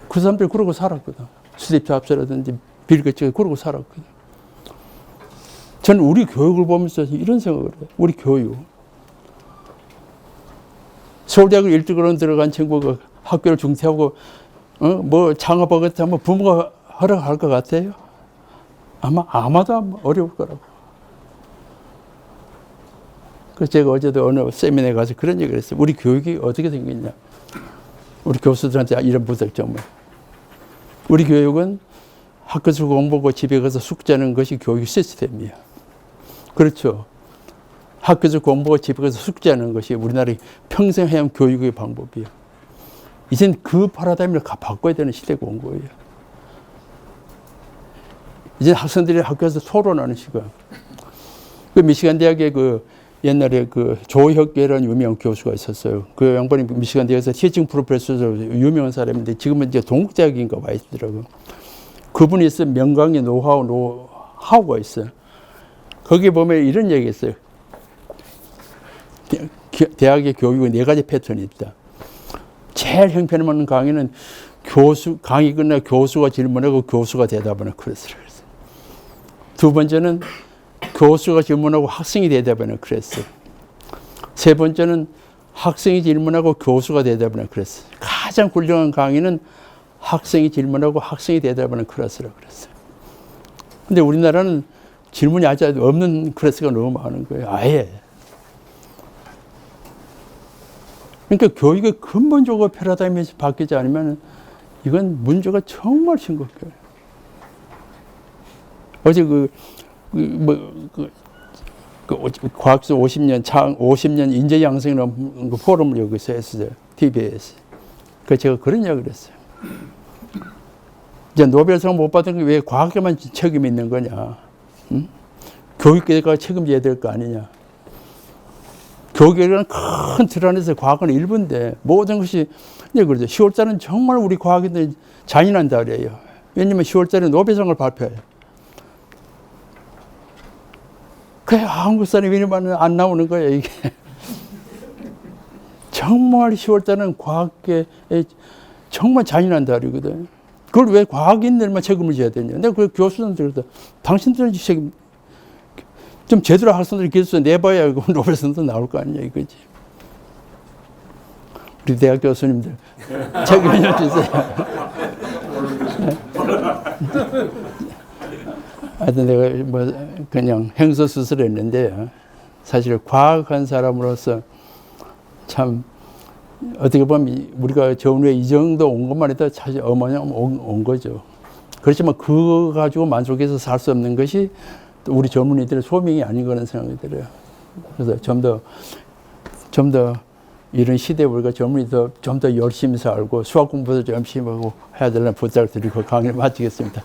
B: 그 사람들이 그러고 살았거든. 스티브 잡스라든지 빌 게이츠가 그러고 살았거든. 저는 우리 교육을 보면서 이런 생각을 해요. 우리 교육. 서울대학을 일찍으로 들어간 친구가 학교를 중퇴하고 뭐 창업하겠다 하면 부모가 허락할 것 같아요? 아마도 어려울 거라고. 그래서 제가 어제도 어느 세미나에 가서 그런 얘기를 했어요. 우리 교육이 어떻게 생겼냐. 우리 교수들한테 이런 부탁점을. 우리 교육은 학교에서 공부하고 집에 가서 숙제하는 것이 교육 시스템이에요. 그렇죠. 학교에서 공부하고 집에 가서 숙제하는 것이 우리나라의 평생 해온 교육의 방법이에요. 이젠 그 파라다임을 바꿔야 되는 시대가 온 거예요. 이제 학생들이 학교에서 토론하는 시간. 그 미시간 대학에 그 옛날에 그 조혁계라는 유명한 교수가 있었어요. 그 양반이 미시간 대학에서 티칭 프로페서로 유명한 사람인데 지금은 이제 동국대학인가 와 있더라고요. 그분이 있어 명강의 노하우가 있어요. 거기에 보면 이런 얘기가 있어요. 대학의 교육에 4가지 패턴이 있다. 제일 형편없는 강의는 강의 끝나 교수가 질문하고 교수가 대답하는 그랬어요. 두 번째는 교수가 질문하고 학생이 대답하는 클래스. 세 번째는 학생이 질문하고 교수가 대답하는 클래스. 가장 훌륭한 강의는 학생이 질문하고 학생이 대답하는 클래스라고 그랬어요. 근데 우리나라는 질문이 아주 없는 클래스가 너무 많은 거예요. 아예. 그러니까 교육의 근본적으로 패러다임이 바뀌지 않으면 이건 문제가 정말 심각해요. 어제 과학수 50년 인재 양성이라는 그 포럼을 여기서 했어요. TBS. 그 제가 그런 이야기를 했어요. 이제 노벨상 못 받은 게 왜 과학에만 책임이 있는 거냐. 응? 교육계가 책임져야 될 거 아니냐. 교육이라는 큰 틀 안에서 과학은 일부인데 모든 것이 이제 그러죠. 10월달은 정말 우리 과학인들 잔인한 달이에요. 왜냐면 10월달에 노벨상을 발표해요. 그래 한국 사람이 이러면 안 나오는 거예요 이게. 정말 10월달은 과학계에 정말 잔인한 달이거든. 그걸 왜 과학인들만 책임을 져야 되냐. 내가 그 교수님들 그러다 당신들은 책임 좀 제대로 학생들 기술서 내봐야 노벨상도 나올 거 아니냐 이거지. 우리 대학 교수님들 책임을 주세요. 하여튼 내가 뭐 그냥 행서수술을 했는데 사실 과학한 사람으로서 참 어떻게 보면 우리가 전후에 이 정도 온 것만 해도 사실 어마어마한 온 거죠. 그렇지만 그거 가지고 만족해서 살 수 없는 것이 우리 전문의들의 소명이 아닌 거라는 생각이 들어요. 그래서 좀 더 이런 시대에 우리가 전문의도 좀 더 열심히 살고 수학 공부도 좀 열심히 하고 해야 되는 부탁을 드리고 강의를 마치겠습니다.